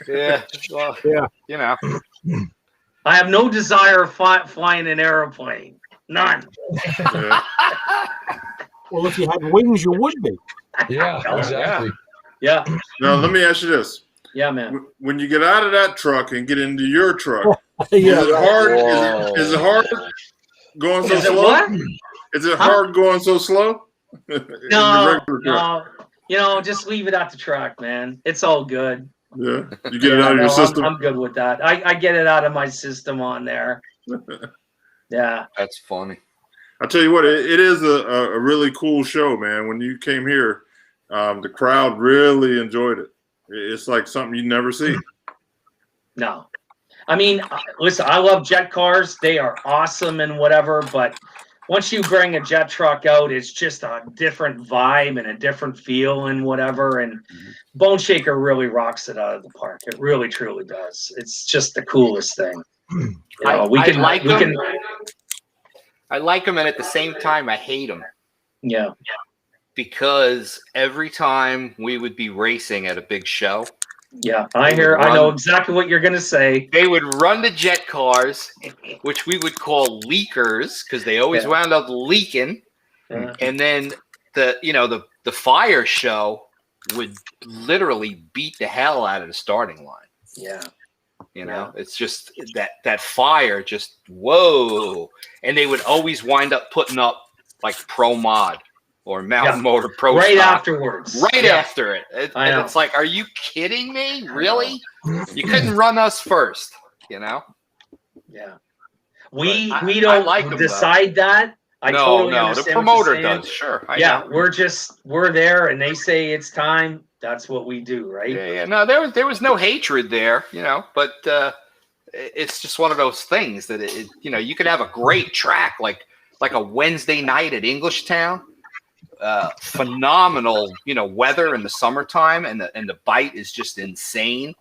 Yeah. Well, Yeah. you know. I have no desire of flying an airplane. None. Yeah. Well, if you had wings, you would be. Yeah, exactly. Yeah, Now let me ask you this: yeah, man. when you get out of that truck and get into your truck, Yeah. is it hard? Whoa. Is it hard going so Is it slow? what? Is it hard going so slow? In your No, regular truck? no. You know, just leave it at the track, man. It's all good. Yeah, you get it out of your system. I'm good with that. I get it out of my system on there. Yeah. That's funny. I tell you what, it is a really cool show, man. When you came here, the crowd really enjoyed it. It's like something you never see. No. I mean, listen, I love jet cars. They are awesome and whatever, but once you bring a jet truck out, it's just a different vibe and a different feel and whatever. And Bone Shaker really rocks it out of the park. It really, truly does. It's just the coolest thing. You know, I like them, and at the same time, I hate them. Yeah. Because every time we would be racing at a big show, Yeah, I know exactly what you're gonna say. they would run the jet cars, which we would call leakers, because they always wound up leaking. Yeah. And then the fire show would literally beat the hell out of the starting line. Yeah. It's just that fire, just whoa. And they would always wind up putting up like Pro Mod or Mountain Motor Pro right stock afterwards. right after it. I know. And it's like, are you kidding me? Really? You couldn't run us first, Yeah. But We I don't like 'em, decide that. I no, totally the understand what you're promoter saying. does. Sure. I Yeah, know. we're there, and they say it's time. That's what we do, right? Yeah. No, there was no hatred there, but it's just one of those things that you could have a great track like a Wednesday night at Englishtown. Phenomenal, weather in the summertime, and the bite is just insane.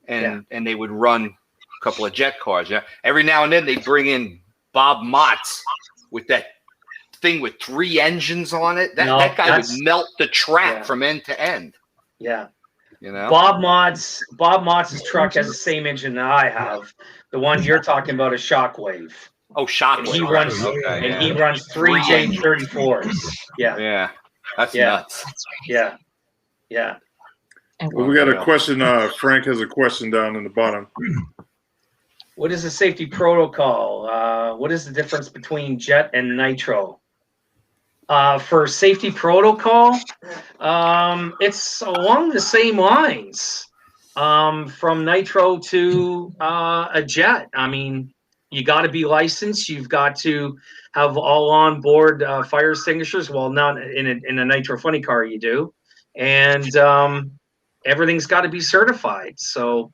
And they would run a couple of jet cars. Yeah, every now and then they bring in Bob Motts with that thing with 3 engines on it. That guy would melt the track from end to end. Yeah. Bob Mott's truck has the same engine that I have. The one you're talking about is Shockwave. Oh, Shockwave. He runs 3 J34s. Yeah. Yeah. That's nuts. Yeah. Well, we got a question. Frank has a question down in the bottom. What is the safety protocol? What is the difference between jet and nitro? For safety protocol, it's along the same lines from nitro to a jet. I mean, you got to be licensed. You've got to have all on board fire extinguishers. Well, not in a nitro funny car, you do, and everything's got to be certified. So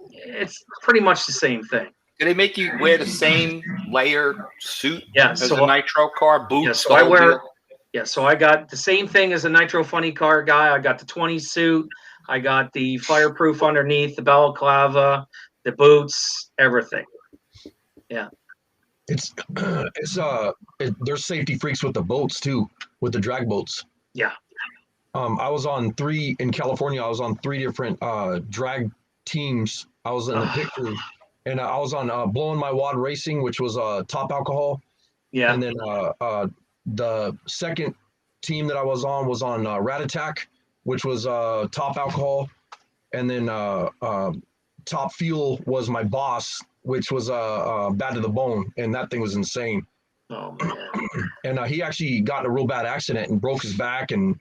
it's pretty much the same thing. Do they make you wear the same layer suit as a nitro car? Boots? So I got the same thing as a nitro funny car guy. I got the 20 suit. I got the fireproof underneath, the balaclava, the boots, everything. Yeah. There's safety freaks with the boats too, with the drag boats. Yeah. I was on 3 in California. I was on 3 different drag teams. I was in the pit crew, and I was on Blowing My Wad Racing, which was top alcohol. Yeah. And then the second team that I was on Rat Attack, which was top alcohol. And then Top Fuel was my boss, which was Bad to the Bone, and that thing was insane. Oh man! And he actually got in a real bad accident and broke his back and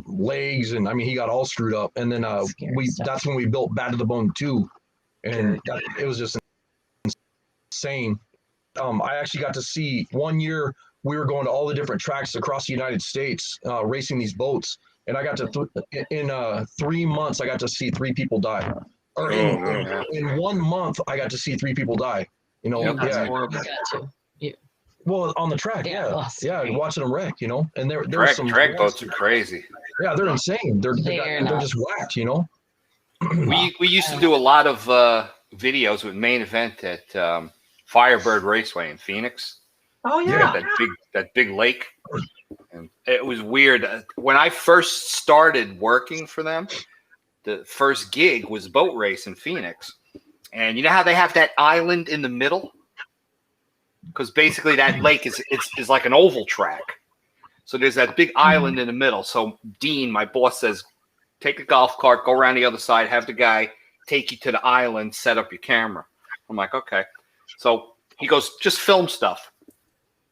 legs, and I mean he got all screwed up. And then that's when we built Bad to the Bone 2, and it was just insane. I actually got to see one year we were going to all the different tracks across the United States, racing these boats. And I got to, in 3 months, I got to see 3 people die. Or in 1 month, I got to see 3 people die. You know, That's yeah. horrible. You got to. Well, on the track, yeah, watching them wreck, you know, and there's some drag boats are crazy. Yeah, they're insane. They're just whacked, you know. We used to do a lot of videos with Main Event at Firebird Raceway in Phoenix. Oh yeah, that big lake, and it was weird. When I first started working for them, the first gig was boat race in Phoenix, and you know how they have that island in the middle. Because basically that lake is like an oval track. So there's that big island in the middle. So Dean, my boss, says, take a golf cart, go around the other side, have the guy take you to the island, set up your camera. I'm like, okay. So he goes, just film stuff.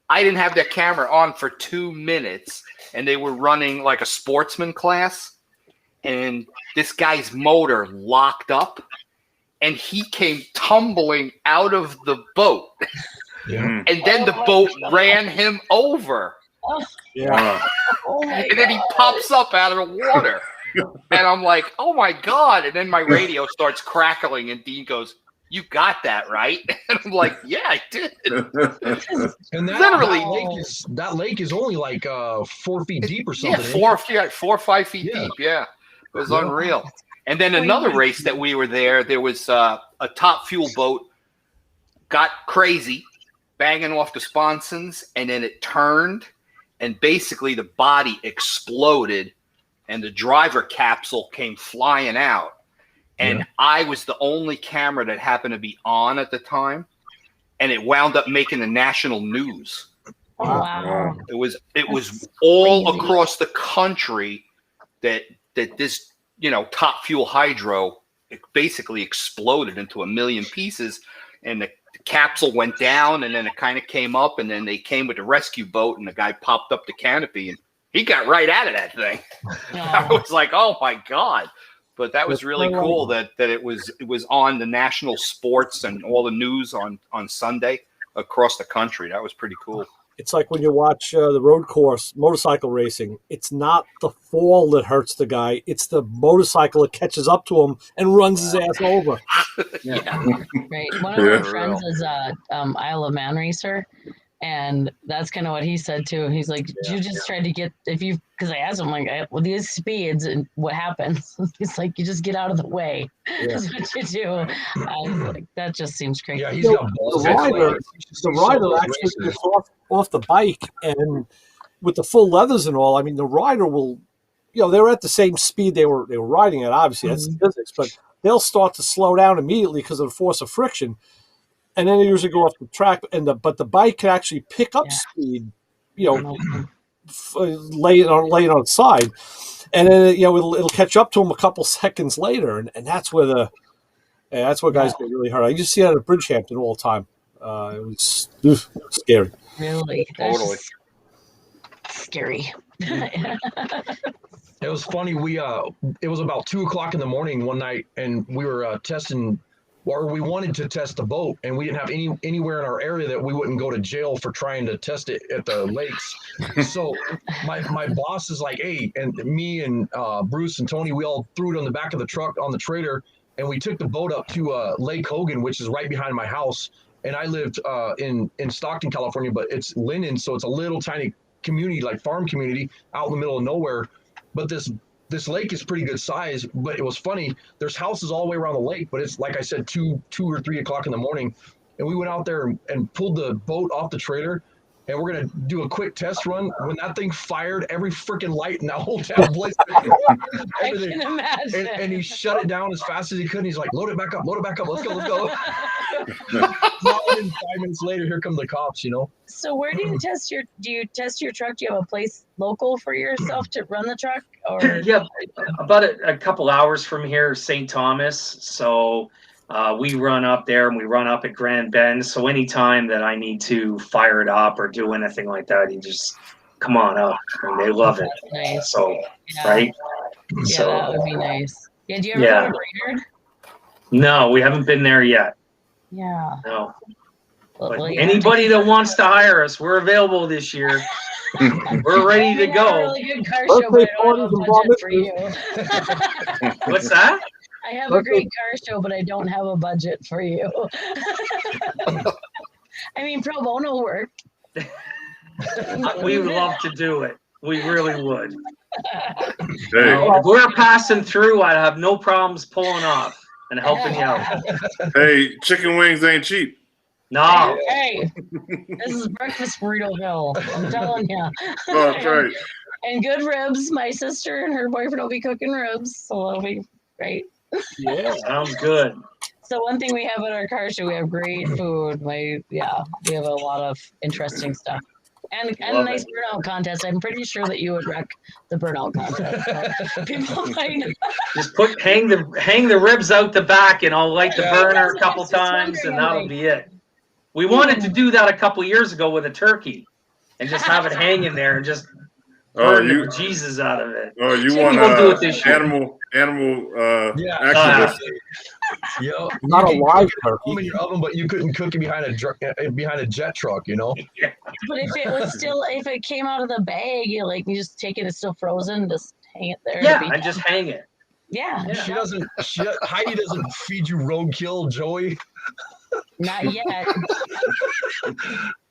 I didn't have that camera on for 2 minutes, and they were running like a sportsman class, and this guy's motor locked up, and he came tumbling out of the boat. Yeah. And then the boat ran him over. Yeah. And then he pops up out of the water. And I'm like, oh my God. And then my radio starts crackling and Dean goes, you got that, right? And I'm like, yeah, I did. And Literally. that lake is only like 4 feet deep or something. Yeah, 4 or 5 feet deep. Yeah. It was unreal. And then another race that we were there was a Top Fuel boat got crazy, banging off the sponsons, and then it turned, and basically the body exploded, and the driver capsule came flying out. And I was the only camera that happened to be on at the time, and it wound up making the national news. Wow. It was all across the country that this, you know, Top Fuel Hydro basically exploded into a million pieces, and the capsule went down, and then it kind of came up, and then they came with the rescue boat, and the guy popped up the canopy, and he got right out of that thing. I was like, oh my God. But that was really cool that it was on the national sports and all the news on Sunday across the country. That was pretty cool. It's like when you watch the road course motorcycle racing. It's not the fall that hurts the guy. It's the motorcycle that catches up to him and runs his ass over. Yeah. Right. One of my friends is a Isle of Man racer, and that's kind of what he said too. He's like, you just tried to get because I asked him like, with these speeds and what happens? He's like, you just get out of the way. That's what you do. I was like, that just seems crazy. Yeah, he's got balls. The rider actually gets off the bike, and with the full leathers and all, I mean, the rider will, you know, they were at the same speed they were riding at. Obviously, that's physics, but they'll start to slow down immediately because of the force of friction, and then they usually go off the track. But the bike can actually pick up speed, you know, lay it on its side, and then you know it'll catch up to them a couple seconds later, and that's where guys get really hurt. I used to see that at Bridgehampton all the time. It was scary. Really? Totally. Scary. It was funny. It was about 2:00 in the morning one night, and we were testing, or we wanted to test the boat, and we didn't have anywhere in our area that we wouldn't go to jail for trying to test it at the lakes. So my boss is like, hey, and me and Bruce and Tony, we all threw it on the back of the truck on the trailer, and we took the boat up to Lake Hogan, which is right behind my house. And I lived in Stockton, California, but it's Linden, so it's a little tiny community, like farm community, out in the middle of nowhere. But this lake is pretty good size. But it was funny. There's houses all the way around the lake, but it's like I said, 2 or 3 o'clock in the morning, and we went out there and pulled the boat off the trailer, and we're gonna do a quick test run. When that thing fired, every freaking light in that whole town blazed. I can imagine. And he shut it down as fast as he could. And he's like, load it back up, let's go. Not even 5 minutes later, here come the cops, you know. So where do you test your truck? Do you have a place local for yourself to run the truck? Or Yeah, about a couple hours from here, St. Thomas. So we run up there, and we run up at Grand Bend. So anytime that I need to fire it up or do anything like that, you just come on up. And they love it. Nice. So, yeah. right? Yeah, so, that would be nice. Yeah, do you ever go to Brainerd? No, we haven't been there yet. Yeah. No. But Well, yeah. anybody that wants to hire us, we're available this year. We're ready to We have a go. really good car Let's show, but say I don't have a 40s and budget for bar you. What's that? I have a great car show, but I don't have a budget for you. I mean, pro bono work. We would love to do it. We really would. Hey, If we're passing through, I'd have no problems pulling off and helping you out. hey, chicken wings ain't cheap. No. Hey, this is breakfast burrito-ville. I'm telling you. Oh, that's right. And good ribs. My sister and her boyfriend will be cooking ribs, so that'll be great. Yeah. Sounds good. So one thing we have at our car show, we have great food. We have a lot of interesting stuff. And a Love nice it. burnout contest. I'm pretty sure that you would wreck the burnout contest. So people might. Just hang the ribs out the back, and I'll light the burner a couple I was just times, and wondering, that'll like- be it. We wanted to do that a couple years ago with a turkey, and just have it hanging there and just Oh, burn you, the Jesus out of it. oh, you Maybe want we'll do it this year. animal Yeah. activist? Yep. Not a You could live cook it at home in turkey. your oven, but you couldn't cook it behind a jet truck, you know? But if it came out of the bag, you just take it, it's still frozen, just hang it there. Yeah, and just hang it. Yeah. Heidi doesn't feed you roadkill, Joey. Not yet.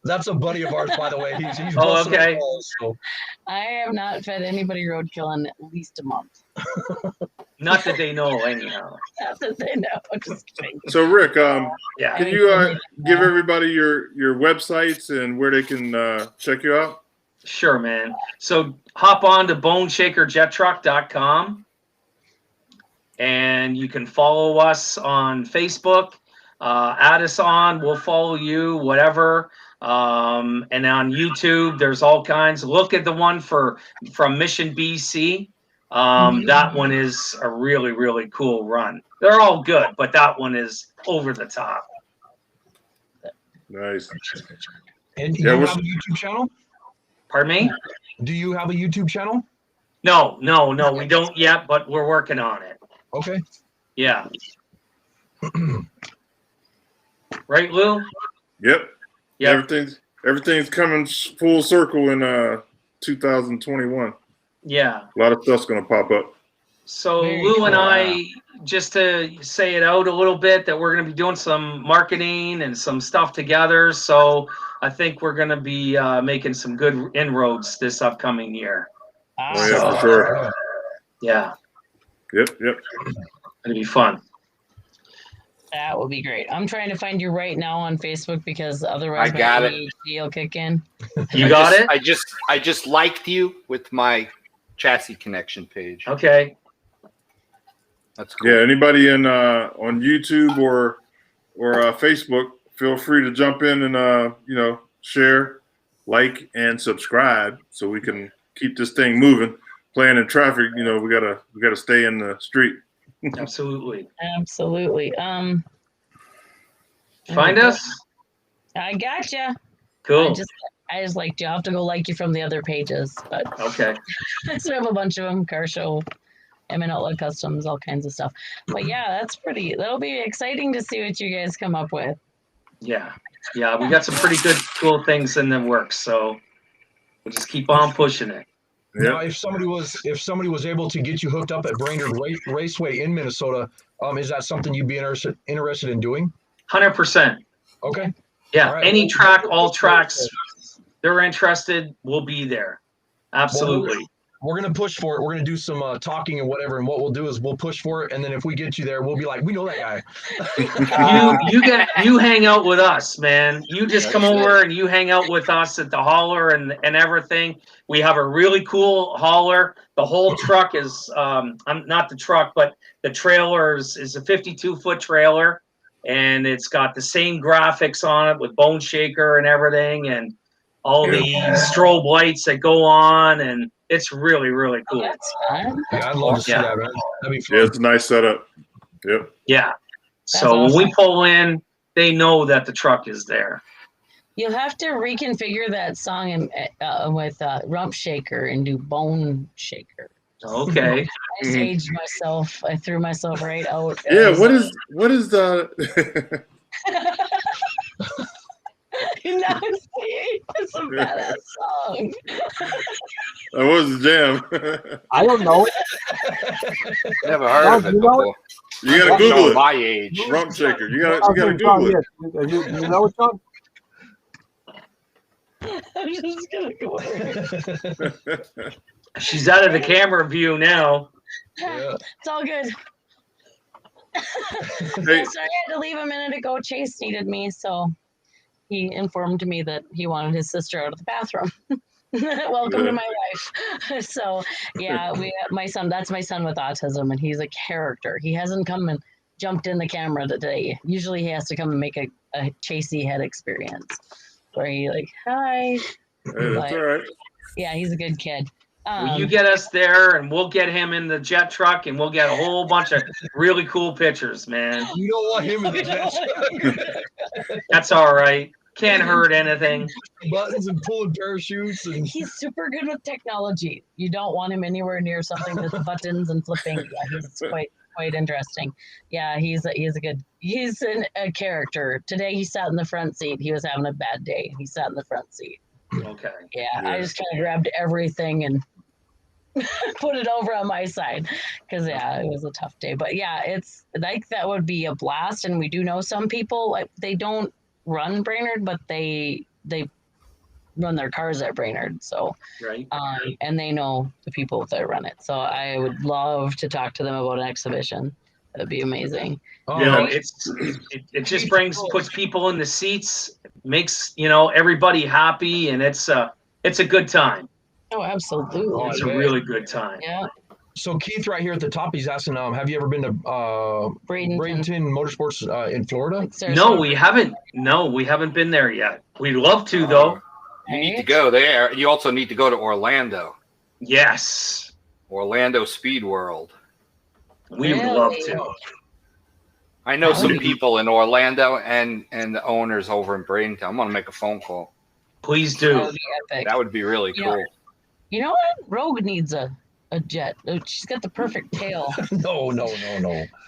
That's a buddy of ours, by the way. He's Oh, busting okay. our balls, so. I have not fed anybody roadkill in at least a month. Not that they know, anyhow. Not that they know. Just kidding. So, Rick, Yeah. can you give everybody your websites and where they can check you out? Sure, man. So hop on to boneshakerjettruck.com, and you can follow us on Facebook. Add us on. We'll follow you, whatever. And on YouTube, there's all kinds. Look at the one from Mission BC. That one is a really, really cool run. They're all good, but that one is over the top. Nice. And Yeah, you what's- have a YouTube channel? Pardon me? Do you have a YouTube channel? No, we don't yet, but we're working on it. Okay. Yeah. Right, Lou? Yep. Yeah. Everything's coming full circle in 2021. Yeah. A lot of stuff's gonna pop up. So Very Lou and cool. I, just to say it out a little bit, that we're going to be doing some marketing and some stuff together. So I think we're going to be making some good inroads this upcoming year. Oh yeah, for sure. Yeah, Yep. it'll be fun. That would be great. I'm trying to find you right now on Facebook because otherwise I got my it. ADHD will kick in. You got it? I just liked you with my chassis connection page. Okay. That's cool. Yeah. Anybody on YouTube or Facebook, feel free to jump in and share, like, and subscribe so we can keep this thing moving. Playing in traffic, we gotta stay in the street. Absolutely. Absolutely. Find us. I gotcha. Cool. I just liked you. I'll have to go like you from the other pages, but Okay. I still have a bunch of them. Car show, Outlet Customs, all kinds of stuff. But yeah, that'll be exciting to see what you guys come up with. Yeah. Yeah. We got some pretty good, cool things in the works. So we'll just keep on pushing it. Now, if somebody was able to get you hooked up at Brainerd Raceway in Minnesota, is that something you'd be interested in doing? 100%. Okay. Yeah. All right. Any track, all tracks, they're interested, we'll be there. Absolutely. We're gonna push for it. We're gonna do some talking and whatever. And what we'll do is we'll push for it. And then if we get you there, we'll be like, we know that guy. You hang out with us, man. You just come over and you hang out with us at the hauler and everything. We have a really cool hauler. The whole truck is not the truck, but the trailer is a 52-foot trailer, and it's got the same graphics on it with Bone Shaker and everything, and all the strobe lights that go on, and it's really, really cool. That's fun. Yeah, I'd love to see Yeah. that, man. That'd be fun. Yeah, it's a nice setup. Yep. Yeah. That's So when we awesome. pull in, they know that the truck is there. You'll have to reconfigure that song with Rump Shaker and do Bone Shaker. Okay. I just aged myself. I threw myself right out. Yeah. as- What is the? Now it's a badass song. That was the jam. I don't know it. Never heard of it You know before. You gotta I'm Google showing it. my age. Rump shaker. You I gotta was saying, Google John, it. yeah. You know it, John? I'm just gonna go over. She's out of the camera view now. Yeah. It's all good. Hey, Yeah, sorry, I had to leave a minute ago. Chase needed me, so he informed me that he wanted his sister out of the bathroom. Welcome to my life. So yeah, my son. That's my son with autism, and he's a character. He hasn't come and jumped in the camera today. Usually, he has to come and make a chasey head experience where he like, hi. hey, that's all right. Yeah, he's a good kid. Well, you get us there, and we'll get him in the jet truck, and we'll get a whole bunch of really cool pictures, man. You don't want him in the jet. That's all right. Can't hurt anything. Buttons and pulling parachutes and He's super good with technology. You don't want him anywhere near something with buttons and flipping. Yeah, he's quite interesting. Yeah, he's a character. Today he sat in the front seat. He was having a bad day. He sat in the front seat. Okay. Yeah, Yeah. I just kind of grabbed everything and put it over on my side because yeah, it was a tough day. But yeah, it's like that would be a blast. And we do know some people like they don't run Brainerd, but they run their cars at Brainerd. So Right. and they know the people that run it. So I would love to talk to them about an exhibition. That'd be amazing. oh, You know, right. it just puts people in the seats, makes everybody happy, and it's a good time. Oh, absolutely. Oh, It's I a bet. really good time. Yeah, So Keith, right here at the top, he's asking, have you ever been to Bradenton. Bradenton Motorsports in Florida? Sarasota. No, we haven't. No, we haven't been there yet. We'd love to, though. You need to go there. You also need to go to Orlando. Yes, Orlando Speed World. we would Really? love to. I know some people in Orlando and the owners over in Bradenton. I'm gonna make a phone call. Please That do. would be epic. That would be really You know, cool. You know what? Rogue needs a jet. She's got the perfect tail. No.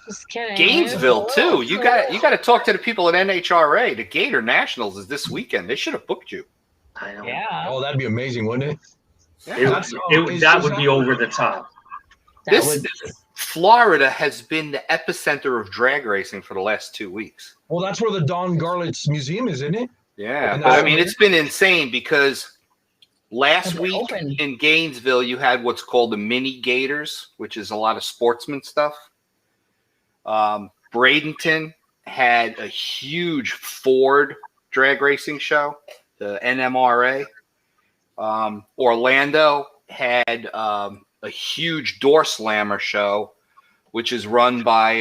Just kidding. Gainesville too. You got to talk to the people at NHRA. The Gator Nationals is this weekend. They should have booked you. I know. Yeah. Oh, that'd be amazing, wouldn't it? That would be over the top. That would Florida has been the epicenter of drag racing for the last 2 weeks. Well, that's where the Don Garlett's museum is, isn't it? Yeah, And but I that's- mean, it's been insane because last They're week open. in Gainesville, you had what's called the mini Gators, which is a lot of sportsman stuff. Bradenton had a huge Ford drag racing show, the NMRA. Orlando had a huge door slammer show, which is run by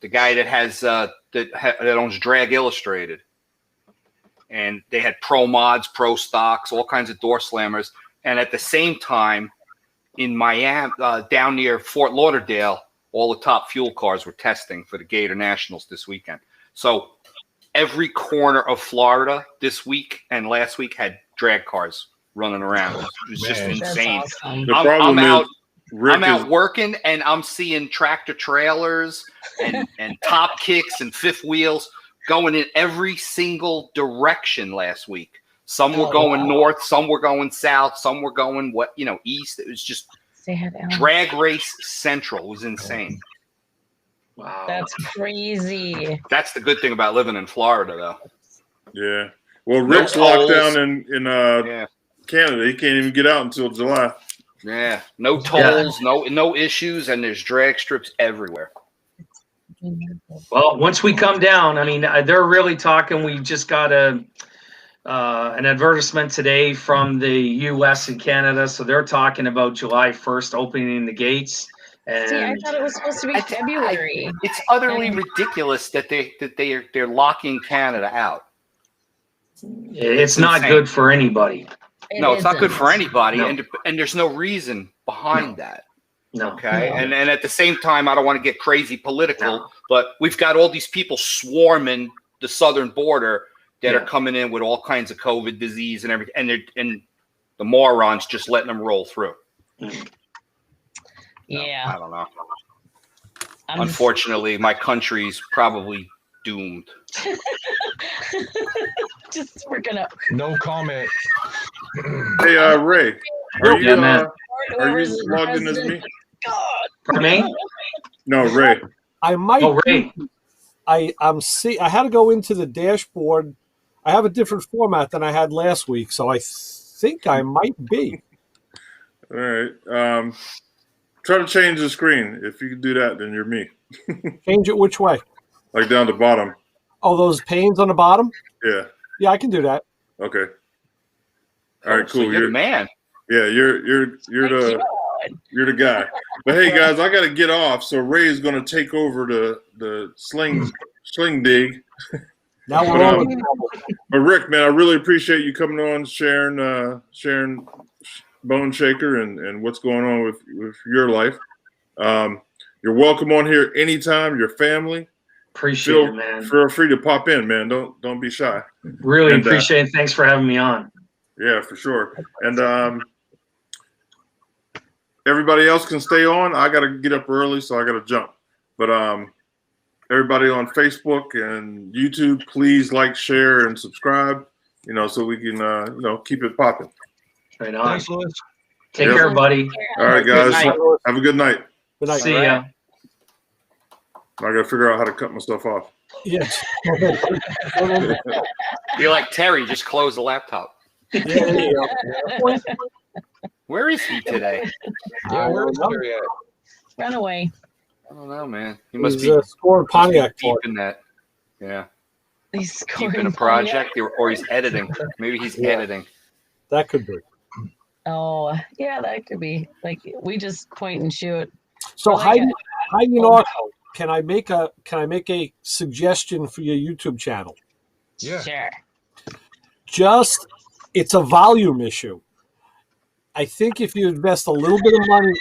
the guy that has that owns Drag Illustrated. And they had pro mods, pro stocks, all kinds of door slammers. And at the same time, in Miami, down near Fort Lauderdale, all the top fuel cars were testing for the Gator Nationals this weekend. So every corner of Florida this week and last week had drag cars running around. It was just Man. That's insane. awesome. The I'm problem out. is Rick I'm out is working and I'm seeing tractor trailers and top kicks and fifth wheels going in every single direction last week. Some were Oh, going wow. north, some were going south, some were going east. It was just Say hi to Ellen. drag race central. It was insane. Wow. That's crazy. That's the good thing about living in Florida, though. yeah. Well, No Rick's locked tolls. down in Yeah, Canada. He can't even get out until July. yeah. No tolls, no issues, and there's drag strips everywhere. Well, once we come down, I mean, they're really talking. We just got an advertisement today from the U.S. and Canada, so they're talking about July 1st opening the gates. And See, I thought it was supposed to be February. It's utterly ridiculous that they're locking Canada out. it's not insane. good for anybody. No, it's not good isn't. for anybody, No. and there's no reason behind that. No. Okay, No. and at the same time, I don't want to get crazy political, No. but we've got all these people swarming the southern border that Yeah. are coming in with all kinds of COVID disease and everything, and the morons just letting them roll through. Yeah. I don't know. I'm just- Unfortunately, my country's probably doomed. we're gonna. No comment. Hey, Ray, are you Yeah, man. are you logged in as me? God. Pardon me? No, Ray. I might. Oh, Ray. I had to go into the dashboard. I have a different format than I had last week, so I think I might be. All right. Try to change the screen. If you can do that, then you're me. Change it which way? Like down the bottom. Oh, those panes on the bottom? Yeah. Yeah, I can do that. Okay. All right. So Cool. you're the man. Yeah. You're the guy. But hey, guys, I got to get off. So Ray is going to take over the sling dig. Now we're all in trouble. But Rick, man, I really appreciate you coming on, sharing Bone Shaker and what's going on with your life. You're welcome on here anytime. Your family. Appreciate it, man. Feel free to pop in, man. Don't be shy. Really appreciate it. Thanks for having me on. Yeah, for sure. And everybody else can stay on. I got to get up early, so I got to jump. But everybody on Facebook and YouTube, please like, share, and subscribe. So we can keep it popping. Right on. Thanks, Louis. Take care, buddy. All right, guys. Good night. Have a good night. Good night. See ya. I got to figure out how to cut my stuff off. Yes. You're like Terry. Just close the laptop. Yeah, there you go. Where is he today? Yeah, where is Terry at? Run away. I don't know, man. He must He's be scoring Pontiac deep for it. in that. Yeah, He's deep scoring in a project, or he's editing. Maybe he's Yeah. editing. That could be. Oh, yeah, that could be. Like, we just point and shoot. So I like Heidi and Arco, can I make a suggestion for your YouTube channel? Yeah. Sure. It's a volume issue. I think if you invest a little bit of money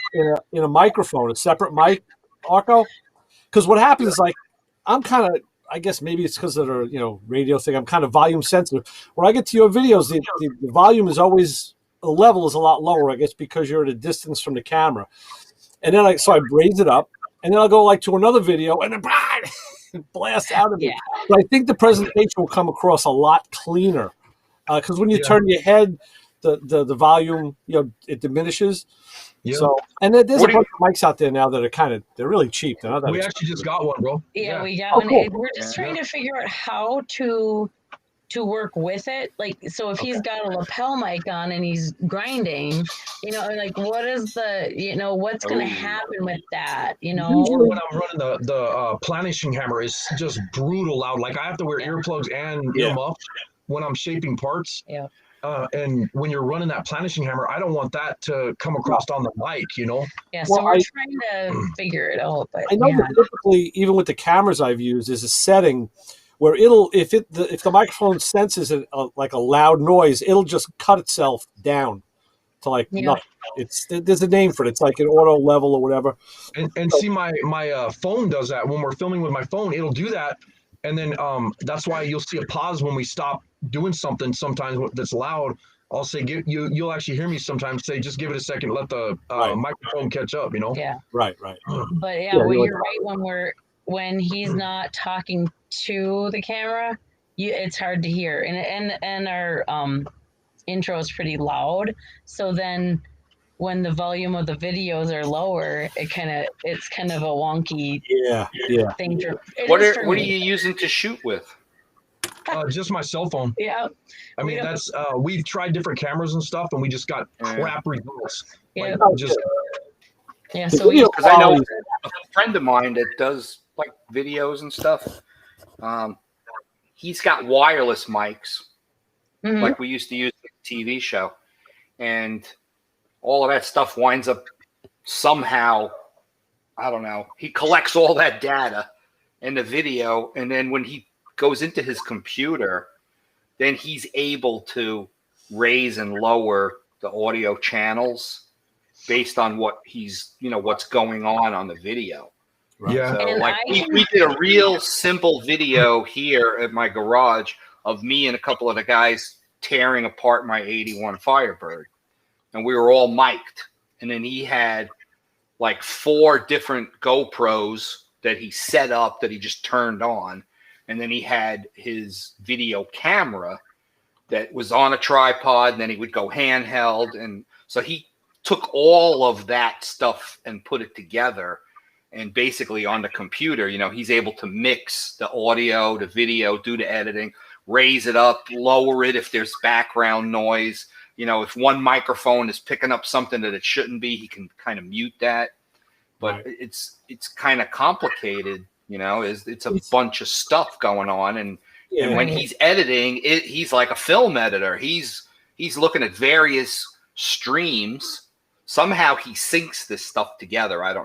in a microphone, a separate mic, Arco, because what happens is, like, I'm kind of, I guess maybe it's because of the radio thing, I'm kind of volume sensitive. When I get to your videos, the volume is always, the level is a lot lower, I guess, because you're at a distance from the camera. And then I raise it up, and then I'll go like to another video, and then blast out of it. Yeah. But I think the presentation will come across a lot cleaner, because when you turn your head, the volume, it diminishes. Yeah. So, and there's a bunch of mics out there now that are they're really cheap. They're not that We expensive. actually just got one, bro. Yeah, we got Oh, one. cool. We're just trying to figure out how to work with it. Like, so if he's got a lapel mic on and he's grinding, like, what is what's going to happen with that? Or when I'm running the planishing hammer, is just brutal loud. Like, I have to wear earplugs and earmuffs when I'm shaping parts. Yeah. And when you're running that planishing hammer, I don't want that to come across on the mic, Yeah, so Well, we're trying to figure it out. But I know that typically, even with the cameras I've used, is a setting where if the microphone senses like a loud noise, it'll just cut itself down to like nothing. There's a name for it. It's like an auto level or whatever. And see, my phone does that. When we're filming with my phone, it'll do that. And then that's why you'll see a pause when we stop doing something sometimes that's loud. I'll say, you'll actually hear me sometimes say, just give it a second, let the microphone catch up, Yeah. Right. But you're you're right. When he's not talking to the camera, it's hard to hear. And our intro is pretty loud. So then when the volume of the videos are lower, it's kind of a wonky thing. What are you using to shoot with? Just my cell phone. Yeah. I mean, that's we've tried different cameras and stuff, and we just got crap results. Yeah. Like, just So we Because I know a friend of mine that does like videos and stuff. He's got wireless mics, like we used to use in the TV show, and all of that stuff winds up somehow. I don't know. He collects all that data in the video, and then when he goes into his computer, then he's able to raise and lower the audio channels based on what what's going on the video. Right. Yeah. So And like I we can- did a real simple video here at my garage of me and a couple of the guys tearing apart my 81 Firebird, and we were all mic'd, and then he had like 4 different GoPros that he set up that he just turned on. And then he had his video camera, that was on a tripod, and then he would go handheld. And so he took all of that stuff and put it together. And basically on the computer, you know, he's able to mix the audio, the video, do the editing, raise it up, lower it if there's background noise. You know, if one microphone is picking up something that it shouldn't be, he can kind of mute that. But Right. it's kind of complicated, you know, it's a bunch of stuff going on. And when he's editing, he's like a film editor. He's looking at various streams. Somehow he syncs this stuff together. I don't